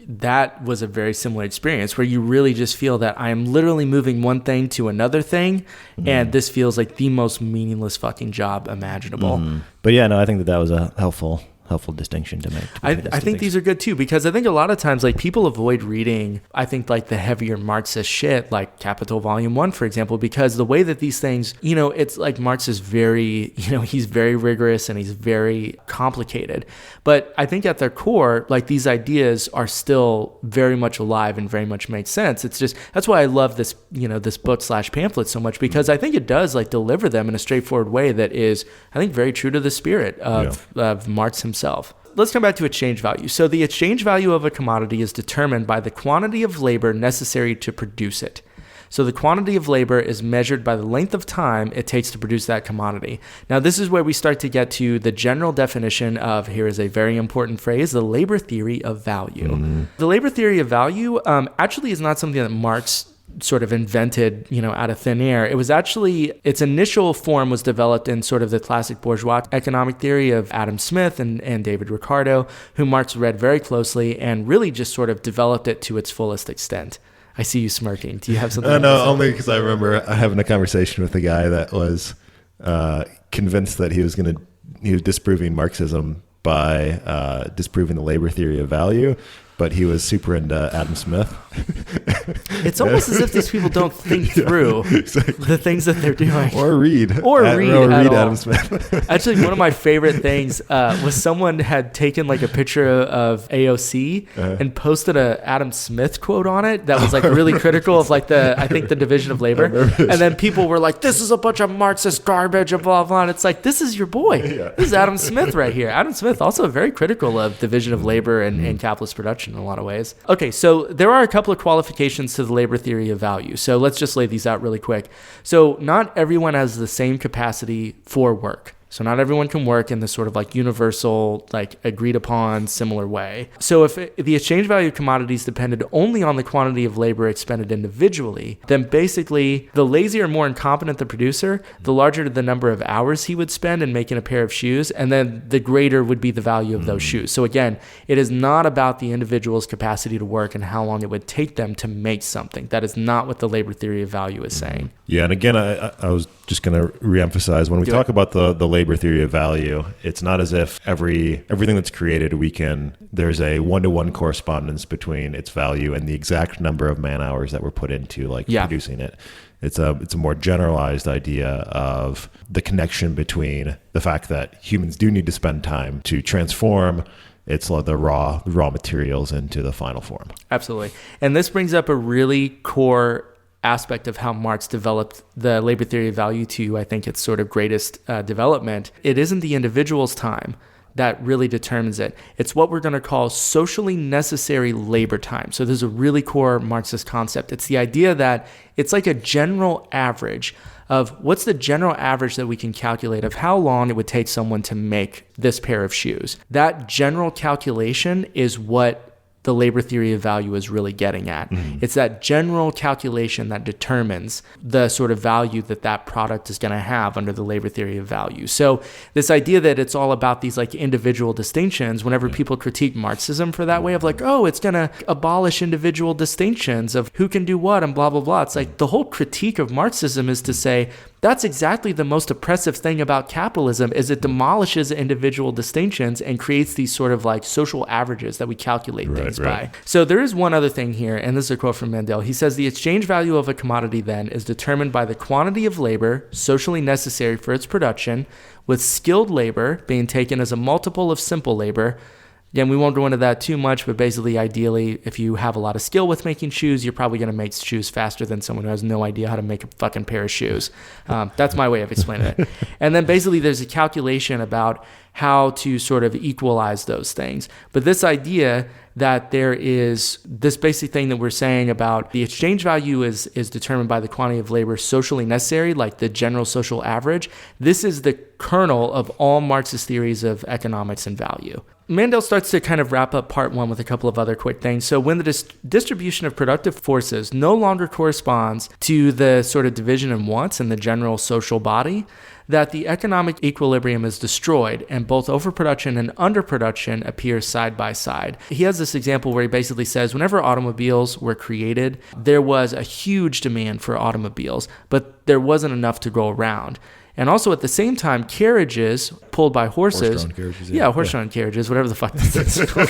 that was a very similar experience, where you really just feel that I am literally moving one thing to another thing, and this feels like the most meaningless fucking job imaginable. But I think that was a helpful distinction to make. I think these are good too, because I think a lot of times like people avoid reading, I think like the heavier Marxist shit, like Capital Volume 1, for example, because the way that these things, it's like Marx is very, he's very rigorous and he's very complicated. But I think at their core, like these ideas are still very much alive and very much make sense. It's just, that's why I love this, this book / pamphlet so much, because I think it does like deliver them in a straightforward way that is, I think, very true to the spirit of Marx himself. Let's come back to exchange value. So the exchange value of a commodity is determined by the quantity of labor necessary to produce it. So the quantity of labor is measured by the length of time it takes to produce that commodity. Now, this is where we start to get to the general definition of, here is a very important phrase, the labor theory of value. Mm-hmm. The labor theory of value actually is not something that Marx sort of invented, out of thin air. It was actually, its initial form was developed in sort of the classic bourgeois economic theory of Adam Smith and David Ricardo, whom Marx read very closely and really just sort of developed it to its fullest extent. I see you smirking. Do you have something? No, only because I remember having a conversation with a guy that was convinced that he was disproving Marxism by disproving the labor theory of value, but he was super into Adam Smith. It's almost as if these people don't think through the things that they're doing. Or read Adam Smith. Actually, one of my favorite things was someone had taken like a picture of AOC and posted a Adam Smith quote on it that was like really critical of like the division of labor. And then people were like, this is a bunch of Marxist garbage and blah, blah. And it's like, this is your boy. Yeah. This is Adam Smith right here. Adam Smith also very critical of division of labor and capitalist production in a lot of ways. Okay, so there are a couple of qualifications to the labor theory of value. So let's just lay these out really quick. So not everyone has the same capacity for work. So not everyone can work in this sort of like universal, like agreed upon, similar way. So if the exchange value of commodities depended only on the quantity of labor expended individually, then basically the lazier or more incompetent the producer, the larger the number of hours he would spend in making a pair of shoes, and then the greater would be the value of those shoes. So again, it is not about the individual's capacity to work and how long it would take them to make something. That is not what the labor theory of value is saying. Yeah, and again, I was just going to reemphasize, when we talk about the labor theory of value, it's not as if everything that's created, there's a one-to-one correspondence between its value and the exact number of man hours that were put into producing it. It's a more generalized idea of the connection between the fact that humans do need to spend time to transform the raw materials into the final form. Absolutely. And this brings up a really core aspect of how Marx developed the labor theory of value to, I think, its sort of greatest development. It isn't the individual's time that really determines it. It's what we're going to call socially necessary labor time. So there's a really core Marxist concept. It's the idea that it's like a general average of what's the general average that we can calculate of how long it would take someone to make this pair of shoes. That general calculation is what the labor theory of value is really getting at. Mm-hmm. It's that general calculation that determines the sort of value that product is going to have under the labor theory of value. So this idea that it's all about these like individual distinctions, whenever people critique Marxism for that way of like, oh, it's going to abolish individual distinctions of who can do what and blah, blah, blah. It's like the whole critique of Marxism is to say, that's exactly the most oppressive thing about capitalism, is it demolishes individual distinctions and creates these sort of like social averages that we calculate things by. So there is one other thing here, and this is a quote from Mandela. He says, the exchange value of a commodity then is determined by the quantity of labor socially necessary for its production, with skilled labor being taken as a multiple of simple labor. Again, we won't go into that too much, but basically, ideally, if you have a lot of skill with making shoes, you're probably going to make shoes faster than someone who has no idea how to make a fucking pair of shoes. That's my way of explaining it. And then basically, there's a calculation about how to sort of equalize those things. But this idea that there is this basic thing that we're saying about the exchange value is determined by the quantity of labor socially necessary, like the general social average. This is the kernel of all Marxist theories of economics and value. Mandel starts to kind of wrap up part one with a couple of other quick things. So when the distribution of productive forces no longer corresponds to the sort of division in wants in the general social body, that the economic equilibrium is destroyed and both overproduction and underproduction appear side by side. He has this example where he basically says whenever automobiles were created, there was a huge demand for automobiles, but there wasn't enough to go around. And also at the same time, carriages pulled by horses. Horse-drawn carriages. Yeah, horse-drawn carriages, whatever the fuck this is called.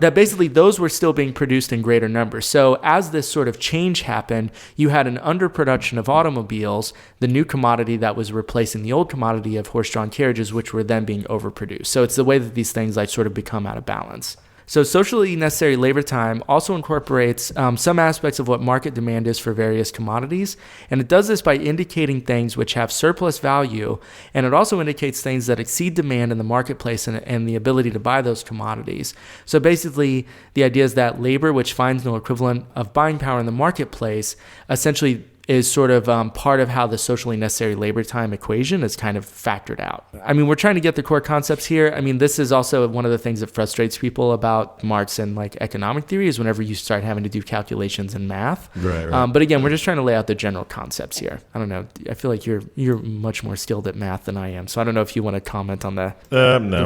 That basically those were still being produced in greater numbers. So as this sort of change happened, you had an underproduction of automobiles, the new commodity that was replacing the old commodity of horse-drawn carriages, which were then being overproduced. So it's the way that these things like sort of become out of balance. So socially necessary labor time also incorporates some aspects of what market demand is for various commodities. And it does this by indicating things which have surplus value. And it also indicates things that exceed demand in the marketplace and the ability to buy those commodities. So basically, the idea is that labor, which finds no equivalent of buying power in the marketplace, essentially is sort of part of how the socially necessary labor time equation is kind of factored out. I mean, we're trying to get the core concepts here. I mean, this is also one of the things that frustrates people about Marx and like economic theory is whenever you start having to do calculations in math. Right. But again, we're just trying to lay out the general concepts here. I don't know. I feel like you're much more skilled at math than I am. So I don't know if you want to comment on the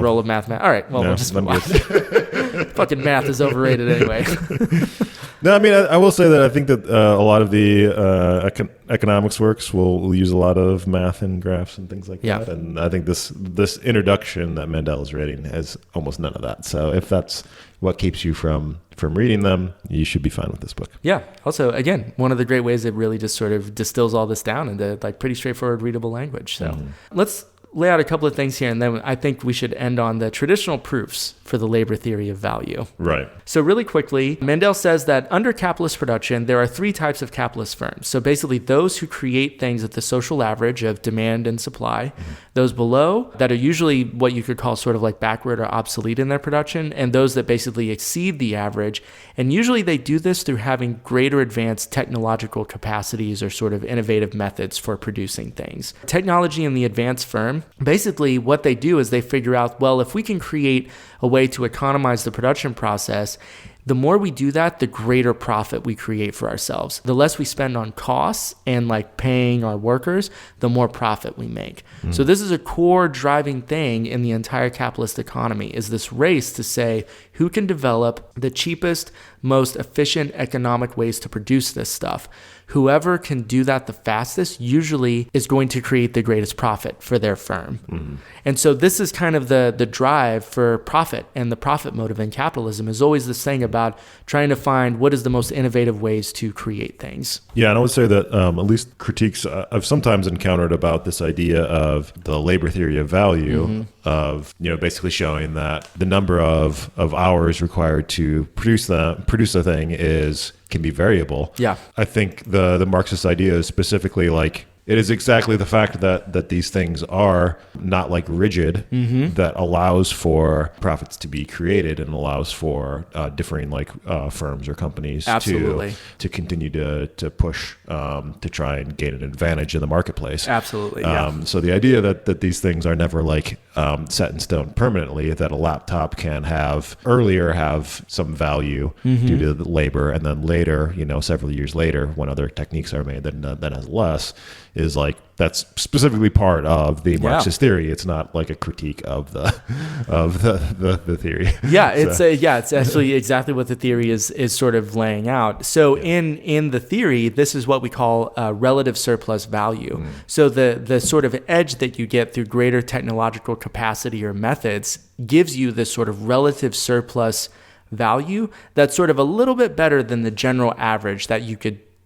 role of math. All right. Well, we'll just move on. Fucking math is overrated anyway. No, I mean, I will say that I think that a lot of the economics works will use a lot of math and graphs and things like that. And I think this introduction that Mandela is writing has almost none of that. So if that's what keeps you from reading them, you should be fine with this book. Yeah. Also, again, one of the great ways it really just sort of distills all this down into like pretty straightforward, readable language. So let's lay out a couple of things here, and then I think we should end on the traditional proofs for the labor theory of value. Right. So really quickly, Mandel says that under capitalist production, there are three types of capitalist firms. So basically those who create things at the social average of demand and supply, those below that are usually what you could call sort of like backward or obsolete in their production, and those that basically exceed the average. And usually they do this through having greater advanced technological capacities or sort of innovative methods for producing things. Technology in the advanced firm, basically what they do is they figure out, well, if we can create a way to economize the production process, the more we do that, the greater profit we create for ourselves. The less we spend on costs and like paying our workers, the more profit we make. So this is a core driving thing in the entire capitalist economy, is this race to say who can develop the cheapest, most efficient economic ways to produce this stuff. Whoever can do that the fastest usually is going to create the greatest profit for their firm. And so this is kind of the drive for profit, and the profit motive in capitalism is always this thing about trying to find what is the most innovative ways to create things. Yeah, and I would say that at least critiques I've sometimes encountered about this idea of the labor theory of value, of basically showing that the number of hours required to produce a thing can be variable. Yeah. I think the Marxist idea is specifically like, it is exactly the fact that these things are not like rigid, that allows for profits to be created and allows for differing like firms or companies to continue to push to try and gain an advantage in the marketplace. Absolutely. So the idea that these things are never like set in stone permanently, that a laptop can have some value due to the labor, and then later, several years later, when other techniques are made, that has less, is like, that's specifically part of the Marxist theory. It's not like a critique of the theory. Yeah, it's actually exactly what the theory is sort of laying out. So in the theory, this is what we call relative surplus value. So the sort of edge that you get through greater technological capacity or methods gives you this sort of relative surplus value that's sort of a little bit better than the general average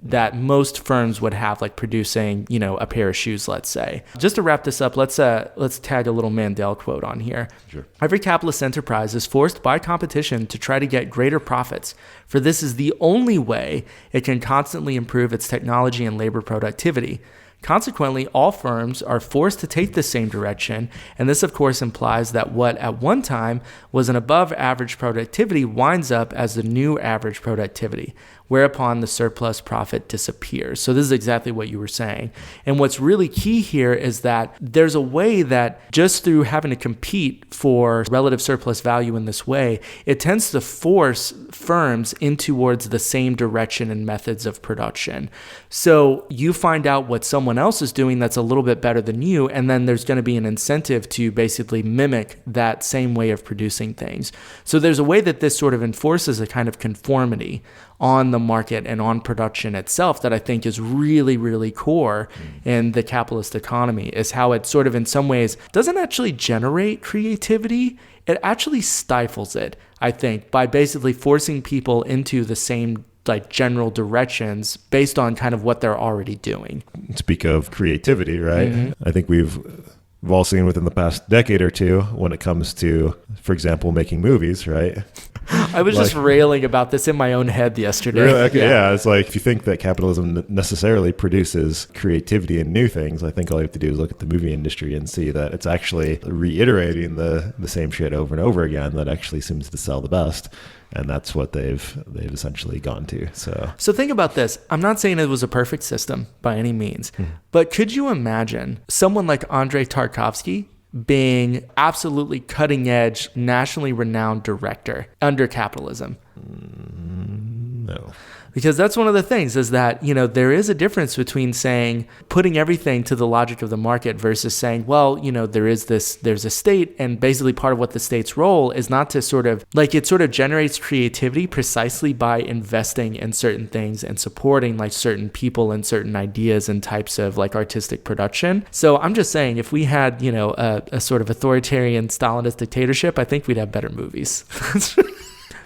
that most firms would have, like producing, a pair of shoes, let's say. Just to wrap this up, let's tag a little Mandela quote on here. Sure. Every capitalist enterprise is forced by competition to try to get greater profits, for this is the only way it can constantly improve its technology and labor productivity. Consequently, all firms are forced to take the same direction, and this, of course, implies that what at one time was an above-average productivity winds up as the new average productivity, whereupon the surplus profit disappears. So this is exactly what you were saying. And what's really key here is that there's a way that just through having to compete for relative surplus value in this way, it tends to force firms in towards the same direction and methods of production. So you find out what someone else is doing that's a little bit better than you, and then there's going to be an incentive to basically mimic that same way of producing things. So there's a way that this sort of enforces a kind of conformity on the market and on production itself that I think is really, really core in the capitalist economy, is how it sort of in some ways doesn't actually generate creativity. It actually stifles it, I think, by basically forcing people into the same like general directions based on kind of what they're already doing. Speak of creativity, right? I think we've all seen within the past decade or two when it comes to, for example, making movies, right? I was just railing about this in my own head yesterday. Really? Okay, yeah, it's like if you think that capitalism necessarily produces creativity and new things, I think all you have to do is look at the movie industry and see that it's actually reiterating the same shit over and over again that actually seems to sell the best. And that's what they've essentially gone to. So think about this. I'm not saying it was a perfect system by any means, but could you imagine someone like Andrei Tarkovsky being absolutely cutting edge, nationally renowned director under capitalism? No. Because that's one of the things is that, you know, there is a difference between saying, putting everything to the logic of the market versus saying, well, you know, there's a state, and basically part of what the state's role is not to sort of, like, it sort of generates creativity precisely by investing in certain things and supporting like certain people and certain ideas and types of like artistic production. So I'm just saying, if we had, you know, a sort of authoritarian Stalinist dictatorship, I think we'd have better movies.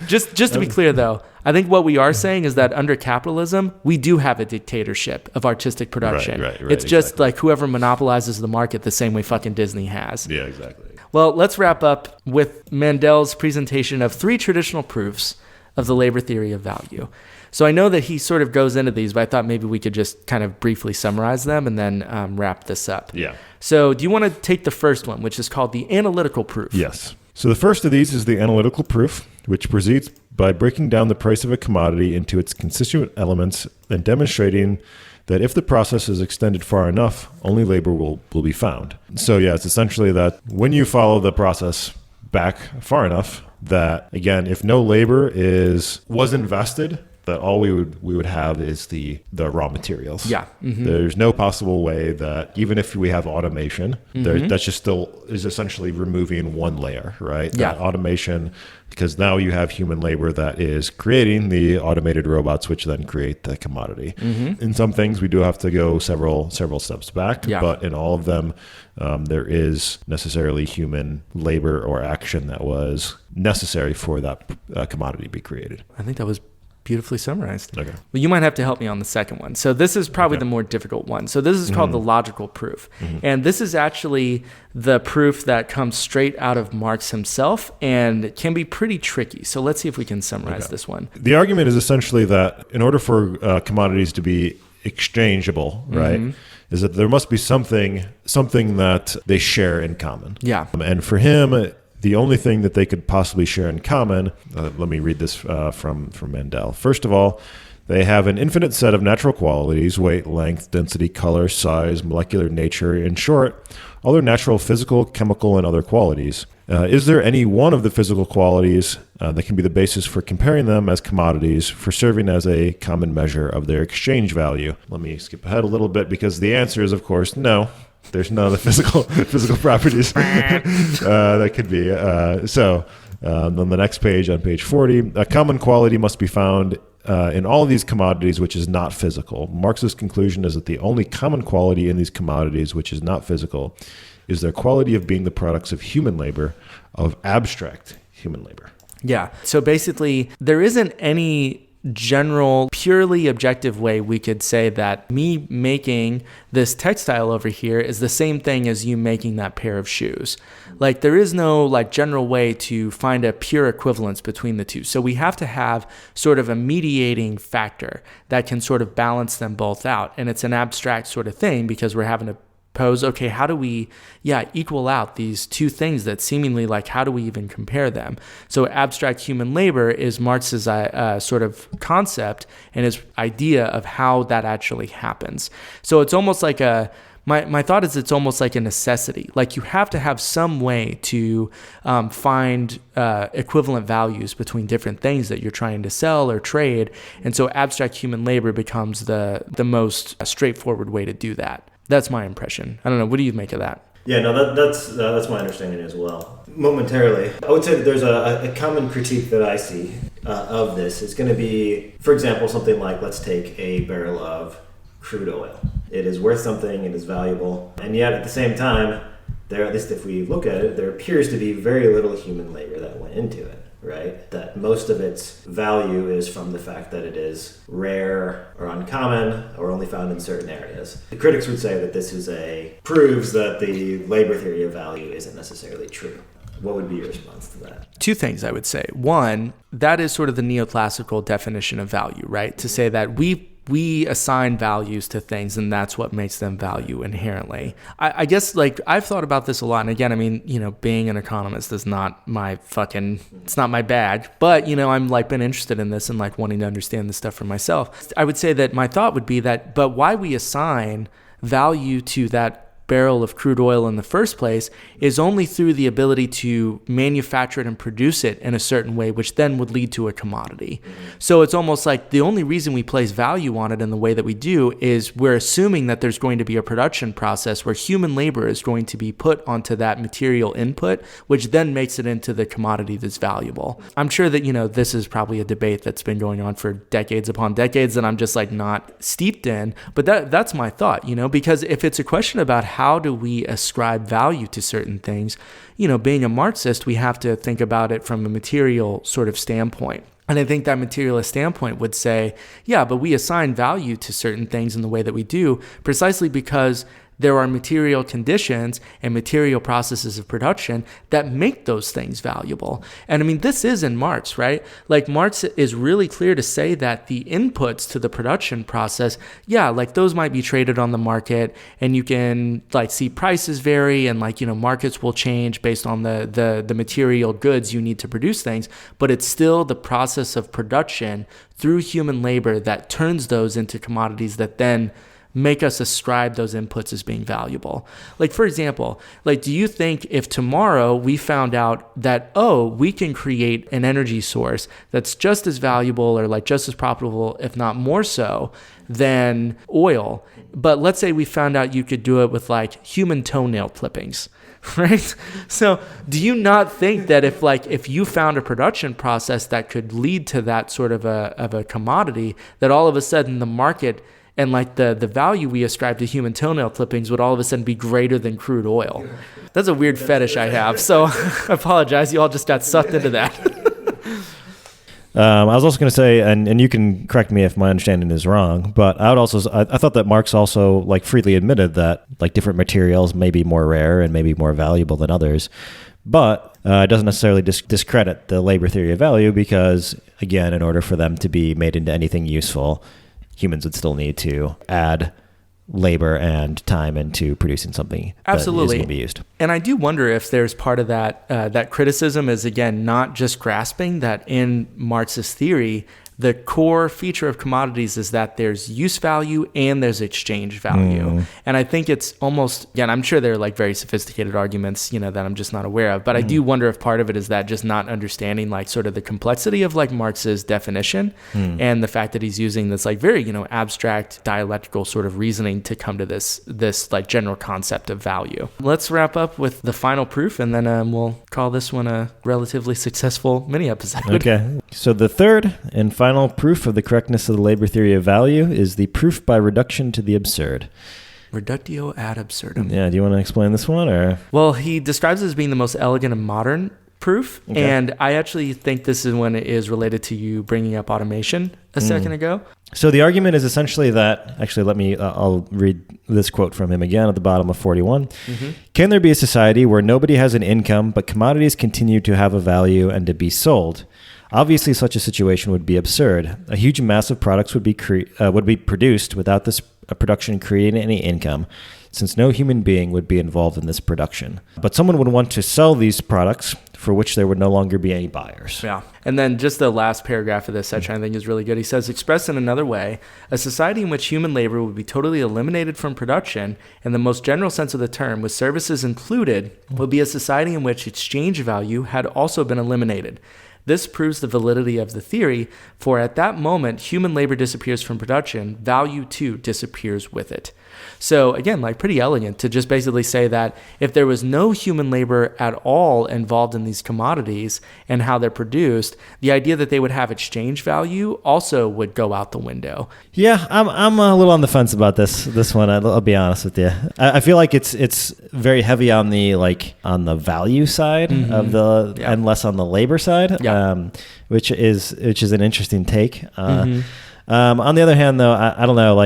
Just to be clear, though, I think what we are saying is that under capitalism, we do have a dictatorship of artistic production. Right, it's just like whoever monopolizes the market the same way fucking Disney has. Yeah, exactly. Well, let's wrap up with Mandel's presentation of 3 traditional proofs of the labor theory of value. So I know that he sort of goes into these, but I thought maybe we could just kind of briefly summarize them and then wrap this up. Yeah. So do you want to take the first one, which is called the analytical proof? Yes. So the first of these is the analytical proof, which proceeds by breaking down the price of a commodity into its constituent elements and demonstrating that if the process is extended far enough, only labor will be found. So yeah, it's essentially that when you follow the process back far enough, that again, if no labor was invested, that all we would have is the raw materials. Yeah. Mm-hmm. There's no possible way that even if we have automation, that's just still is essentially removing one layer, right? Yeah. That automation, because now you have human labor that is creating the automated robots, which then create the commodity. In some things, we do have to go several steps back, but in all of them, there is necessarily human labor or action that was necessary for that commodity to be created. I think that was beautifully summarized. Okay. Well, you might have to help me on the second one. So this is probably the more difficult one. So this is called the logical proof. And this is actually the proof that comes straight out of Marx himself and can be pretty tricky. So let's see if we can summarize this one. The argument is essentially that in order for commodities to be exchangeable, right, is that there must be something that they share in common. Yeah. And for him, the only thing that they could possibly share in common, let me read this from Mandel. First of all, they have an infinite set of natural qualities: weight, length, density, color, size, molecular nature. In short, all their natural physical, chemical, and other qualities. Is there any one of the physical qualities that can be the basis for comparing them as commodities, for serving as a common measure of their exchange value? Let me skip ahead a little bit, because the answer is, of course, no. There's none of the physical properties that could be. So on the next page, on page 40, a common quality must be found in all of these commodities which is not physical. Marx's conclusion is that the only common quality in these commodities which is not physical is their quality of being the products of human labor, of abstract human labor. Yeah. So basically, there isn't any general, purely objective way we could say that me making this textile over here is the same thing as you making that pair of shoes. Like, there is no like general way to find a pure equivalence between the two. So we have to have sort of a mediating factor that can sort of balance them both out. And it's an abstract sort of thing because we're having to pose, okay, how do we equal out these two things that seemingly, like, how do we even compare them? So abstract human labor is Marx's sort of concept and his idea of how that actually happens. So it's almost like my thought is it's almost like a necessity. Like, you have to have some way to find equivalent values between different things that you're trying to sell or trade. And so abstract human labor becomes the most straightforward way to do that. That's my impression. I don't know. What do you make of that? Yeah, no, that's my understanding as well. Momentarily, I would say that there's a common critique that I see of this is going to be, for example, something like, let's take a barrel of crude oil. It is worth something, it is valuable, and yet at the same time, there, at least if we look at it, there appears to be very little human labor that went into it, right? That most of its value is from the fact that it is rare or uncommon or only found in certain areas. The critics would say that this proves that the labor theory of value isn't necessarily true. What would be your response to that? Two things I would say. One, that is sort of the neoclassical definition of value, right? To say that we assign values to things and that's what makes them value inherently. I guess like I've thought about this a lot. And again, I mean, being an economist is not it's not my bag, but I'm like been interested in this and like wanting to understand this stuff for myself. I would say that my thought would be that, but why we assign value to that barrel of crude oil in the first place is only through the ability to manufacture it and produce it in a certain way, which then would lead to a commodity. So it's almost like the only reason we place value on it in the way that we do is we're assuming that there's going to be a production process where human labor is going to be put onto that material input, which then makes it into the commodity that's valuable. I'm sure that, this is probably a debate that's been going on for decades upon decades that I'm just like not steeped in, but that's my thought, because if it's a question about how do we ascribe value to certain things, being a Marxist, we have to think about it from a material sort of standpoint. And I think that materialist standpoint would say, yeah, but we assign value to certain things in the way that we do precisely because there are material conditions and material processes of production that make those things valuable. And I mean, this is in Marx, right? Like Marx is really clear to say that the inputs to the production process, yeah, like those might be traded on the market and you can like see prices vary and like, markets will change based on the material goods you need to produce things, but it's still the process of production through human labor that turns those into commodities that then make us ascribe those inputs as being valuable. Like, for example, like, do you think if tomorrow we found out that, we can create an energy source that's just as valuable or like just as profitable, if not more so, than oil, but let's say we found out you could do it with like human toenail clippings, right? So do you not think that if you found a production process that could lead to that sort of a commodity, that all of a sudden the market and like the value we ascribe to human toenail clippings would all of a sudden be greater than crude oil? That's a weird fetish I have. So I apologize. You all just got sucked into that. I was also going to say, and you can correct me if my understanding is wrong, but I thought that Marx also like freely admitted that like different materials may be more rare and maybe more valuable than others, but it doesn't necessarily discredit the labor theory of value because, again, in order for them to be made into anything useful, humans would still need to add labor and time into producing something absolutely that is going to be used. And I do wonder if there's part of that criticism is, again, not just grasping that in Marxist theory, the core feature of commodities is that there's use value and there's exchange value. And I think it's almost, again, I'm sure there are like very sophisticated arguments, that I'm just not aware of, but I do wonder if part of it is that just not understanding like sort of the complexity of like Marx's definition and the fact that he's using this like very, abstract dialectical sort of reasoning to come to this like general concept of value. Let's wrap up with the final proof and then we'll call this one a relatively successful mini episode. Okay. So the third and final proof of the correctness of the labor theory of value is the proof by reduction to the absurd. Reductio ad absurdum. Yeah, do you want to explain this one? Or? Well, he describes it as being the most elegant and modern proof, and I actually think this is when it is related to you bringing up automation a second ago. So the argument is essentially that, actually I'll read this quote from him again at the bottom of 41. Can there be a society where nobody has an income, but commodities continue to have a value and to be sold? Obviously, such a situation would be absurd. A huge mass of products would be produced without this production creating any income, since no human being would be involved in this production. But someone would want to sell these products for which there would no longer be any buyers. Yeah. And then just the last paragraph of this section I think is really good. He says, expressed in another way, a society in which human labor would be totally eliminated from production, in the most general sense of the term, with services included, would be a society in which exchange value had also been eliminated. This proves the validity of the theory, for at that moment, human labor disappears from production, value too disappears with it. So again, like pretty elegant to just basically say that if there was no human labor at all involved in these commodities and how they're produced, the idea that they would have exchange value also would go out the window. Yeah, I'm a little on the fence about this one. I'll be honest with you. I feel like it's very heavy on the value side of the and less on the labor side, which is an interesting take. On the other hand, though, I don't know,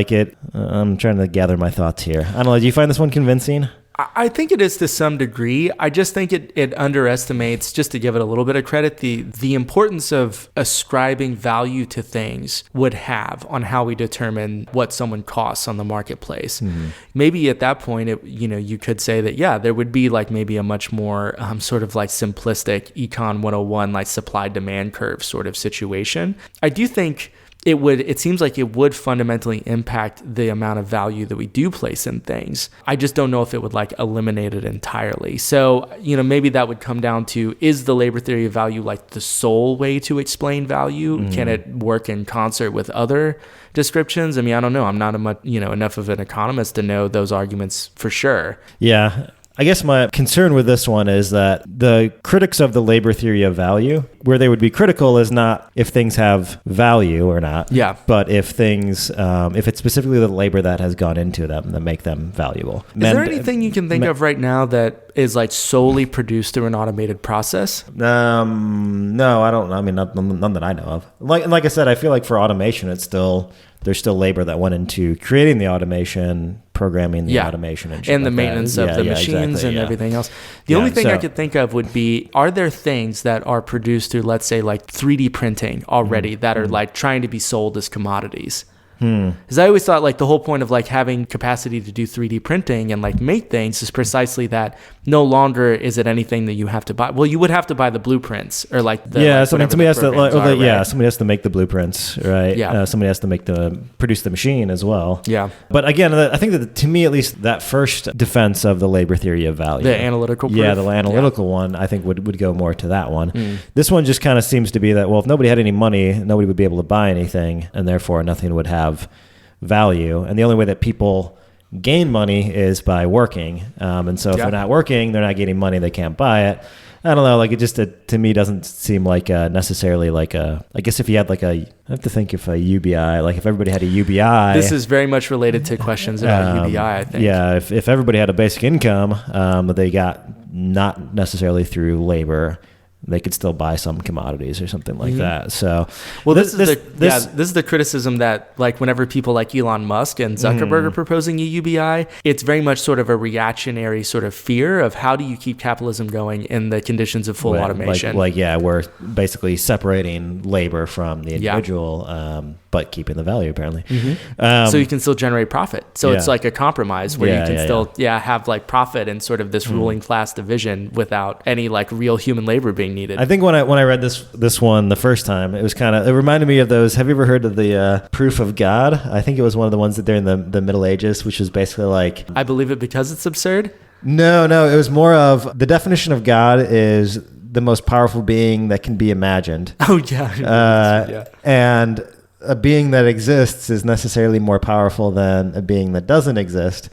I'm trying to gather my thoughts here. I don't know, do you find this one convincing? I think it is to some degree. I just think it underestimates, just to give it a little bit of credit, the importance of ascribing value to things would have on how we determine what someone costs on the marketplace. Maybe at that point, you could say that, there would be maybe a much more sort of simplistic Econ 101, supply-demand curve sort of situation. I do think it seems like it would fundamentally impact the amount of value that we do place in things. I just don't know if it would eliminate it entirely. So, maybe that would come down to, is the labor theory of value the sole way to explain value? Can it work in concert with other descriptions? I mean, I don't know. I'm not enough of an economist to know those arguments for sure. Yeah. I guess my concern with this one is that the critics of the labor theory of value, where they would be critical is not if things have value or not, but if things, if it's specifically the labor that has gone into them that make them valuable. Is there anything you can think of right now that is solely produced through an automated process? No, I don't. I mean, none that I know of. Like I said, I feel like for automation, there's still labor that went into creating the automation, programming the automation, and the maintenance of the machines and everything else. The only thing I could think of would be, are there things that are produced through, let's say, 3D printing already that are trying to be sold as commodities? Because I always thought the whole point of having capacity to do 3D printing and make things is precisely that no longer is it anything that you have to buy. Well, you would have to buy the blueprints or somebody has to somebody has to make the blueprints, right? Somebody has to produce the machine as well. Yeah. But again, I think that to me at least that first defense of the labor theory of value, the analytical proof. The analytical one, I think would go more to that one. This one just kind of seems to be that, well, if nobody had any money, nobody would be able to buy anything, and therefore nothing would have value, and the only way that people gain money is by working, and so if they're not working, they're not getting money, they can't buy it. I don't know, it just to me doesn't seem necessarily I guess if you had I have to think if a UBI, if everybody had a UBI. This is very much related to questions about UBI, I think. Yeah, if everybody had a basic income that they got not necessarily through labor, they could still buy some commodities or something like that. So, well, this is the criticism that whenever people like Elon Musk and Zuckerberg are proposing a UBI, it's very much sort of a reactionary sort of fear of how do you keep capitalism going in the conditions of full automation. We're basically separating labor from the individual, but keeping the value apparently. So you can still generate profit. So it's a compromise where you can still have profit and sort of this ruling class division without any real human labor being needed. I think when I read this one the first time, it reminded me of those. Have you ever heard of the proof of God? I think it was one of the ones that during the Middle Ages, which was basically I believe it because it's absurd. No, it was more of the definition of God is the most powerful being that can be imagined. Oh yeah, and a being that exists is necessarily more powerful than a being that doesn't exist.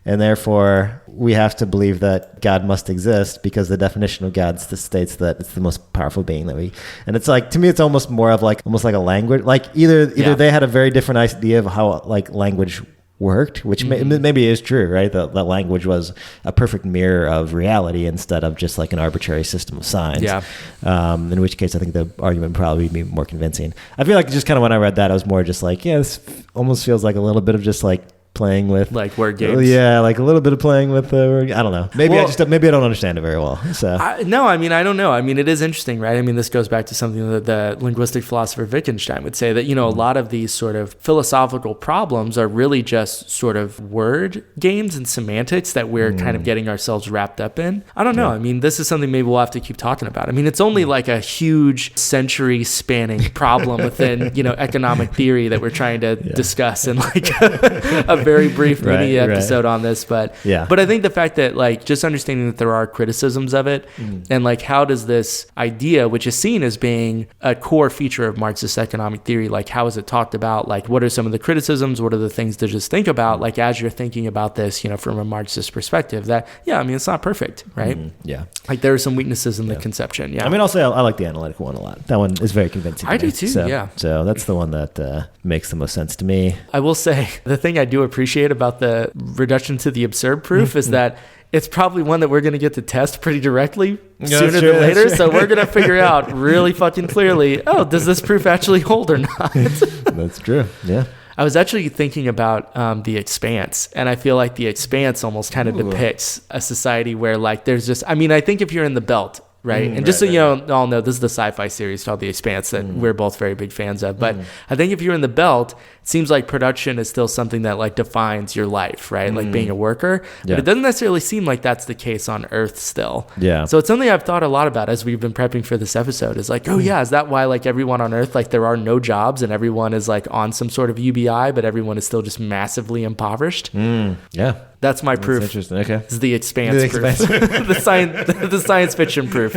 And therefore, we have to believe that God must exist because the definition of God states that it's the most powerful being that we... And it's to me, it's almost more of almost like a language. Either they had a very different idea of how language worked, which maybe is true, right? That language was a perfect mirror of reality instead of just an arbitrary system of signs. Yeah. In which case, I think the argument would probably be more convincing. I feel just kind of when I read that, I was more just this almost feels like a little bit of just playing with word games. Yeah, a little bit of playing with word. I don't know. Maybe I don't understand it very well. So no, I mean, I don't know. I mean, it is interesting, right? I mean, this goes back to something that the linguistic philosopher Wittgenstein would say, that a lot of these sort of philosophical problems are really just sort of word games and semantics that we're kind of getting ourselves wrapped up in. I don't know. I mean, this is something maybe we'll have to keep talking about. I mean, it's only a huge century spanning problem within economic theory that we're trying to discuss in a very brief mini Right. episode on this, but I think the fact that like just understanding that there are criticisms of it, and like how does this idea, which is seen as being a core feature of Marxist economic theory, like how is it talked about? Like what are some of the criticisms? What are the things to just think about? Like as you're thinking about this, from a Marxist perspective, that it's not perfect, right? Yeah. Like there are some weaknesses in the conception. Yeah. I mean, also I like the analytical one a lot. That one is very convincing. I do too. So that's the one that makes the most sense to me. I will say the thing I do appreciate about the reduction to the absurd proof is that it's probably one that we're going to get to test pretty directly sooner than later. So we're going to figure out really fucking clearly, does this proof actually hold or not? That's true. Yeah. I was actually thinking about The Expanse, and I feel like The Expanse almost kind of depicts a society where like there's just, I think if you're in the belt, right? And just so you all know, this is the sci-fi series called The Expanse that we're both very big fans of. But I think if you're in the belt, it seems like production is still something that like defines your life, right? Like being a worker. But it doesn't necessarily seem like that's the case on Earth still. Yeah. So it's something I've thought a lot about as we've been prepping for this episode. Is like, is that why like everyone on Earth, like there are no jobs and everyone is like on some sort of UBI, but everyone is still just massively impoverised? Yeah. That's my proof. That's interesting. Okay. It's the Expanse proof. the science fiction proof.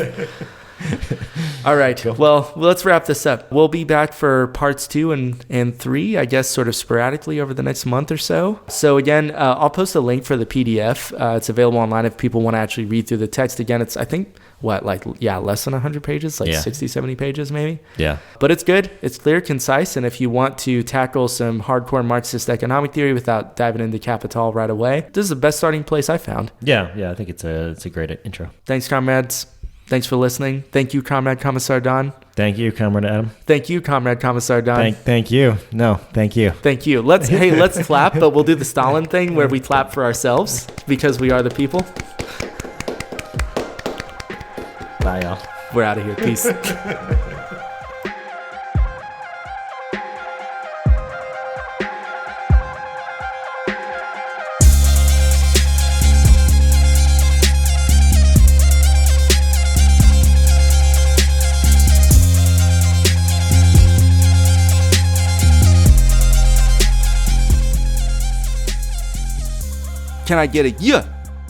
All right. Cool. Well, let's wrap this up. We'll be back for parts 2 and 3, I guess, sort of sporadically over the next month or so. So again, I'll post a link for the PDF. It's available online if people want to actually read through the text. Again, it's, I think, less than 100 pages, 60, 70 pages maybe. Yeah. But it's good. It's clear, concise. And if you want to tackle some hardcore Marxist economic theory without diving into Capital right away, this is the best starting place I found. Yeah. I think it's a great intro. Thanks, comrades. Thanks for listening. Thank you, Comrade Commissar Don. Thank you, Comrade Adam. Thank you, Comrade Commissar Don. Thank you. No, thank you. Thank you. Let's clap, but we'll do the Stalin thing where we clap for ourselves because we are the people. Bye, y'all. We're out of here. Peace. Can I get a yeah?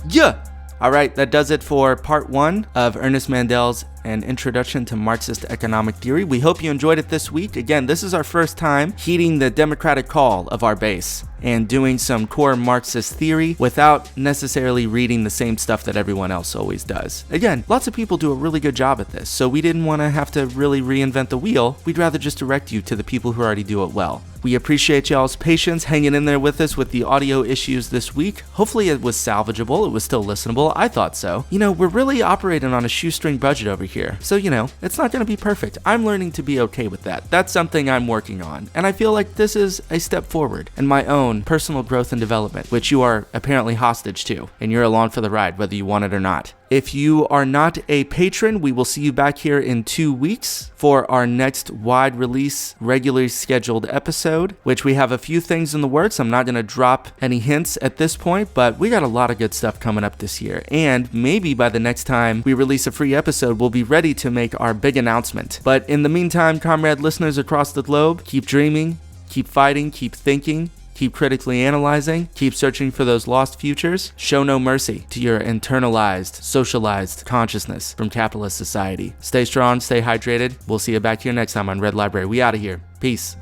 Yeah. All right, that does it for part 1 of Ernest Mandel's An Introduction to Marxist Economic Theory. We hope you enjoyed it this week. Again, this is our first time heeding the democratic call of our base and doing some core Marxist theory without necessarily reading the same stuff that everyone else always does. Again, lots of people do a really good job at this, so we didn't want to have to really reinvent the wheel. We'd rather just direct you to the people who already do it well. We appreciate y'all's patience hanging in there with us with the audio issues this week. Hopefully it was salvageable. It was still listenable. I thought so. We're really operating on a shoestring budget over here. So, it's not going to be perfect. I'm learning to be okay with that. That's something I'm working on. And I feel like this is a step forward in my own personal growth and development, which you are apparently hostage to. And you're along for the ride, whether you want it or not. If you are not a patron, we will see you back here in 2 weeks for our next wide release, regularly scheduled episode, which we have a few things in the works. I'm not going to drop any hints at this point, but we got a lot of good stuff coming up this year. And maybe by the next time we release a free episode, we'll be ready to make our big announcement. But in the meantime, comrade listeners across the globe, keep dreaming, keep fighting, keep thinking. Keep critically analyzing, keep searching for those lost futures. Show no mercy to your internalized, socialized consciousness from capitalist society. Stay strong, stay hydrated. We'll see you back here next time on Red Library. We out of here. Peace.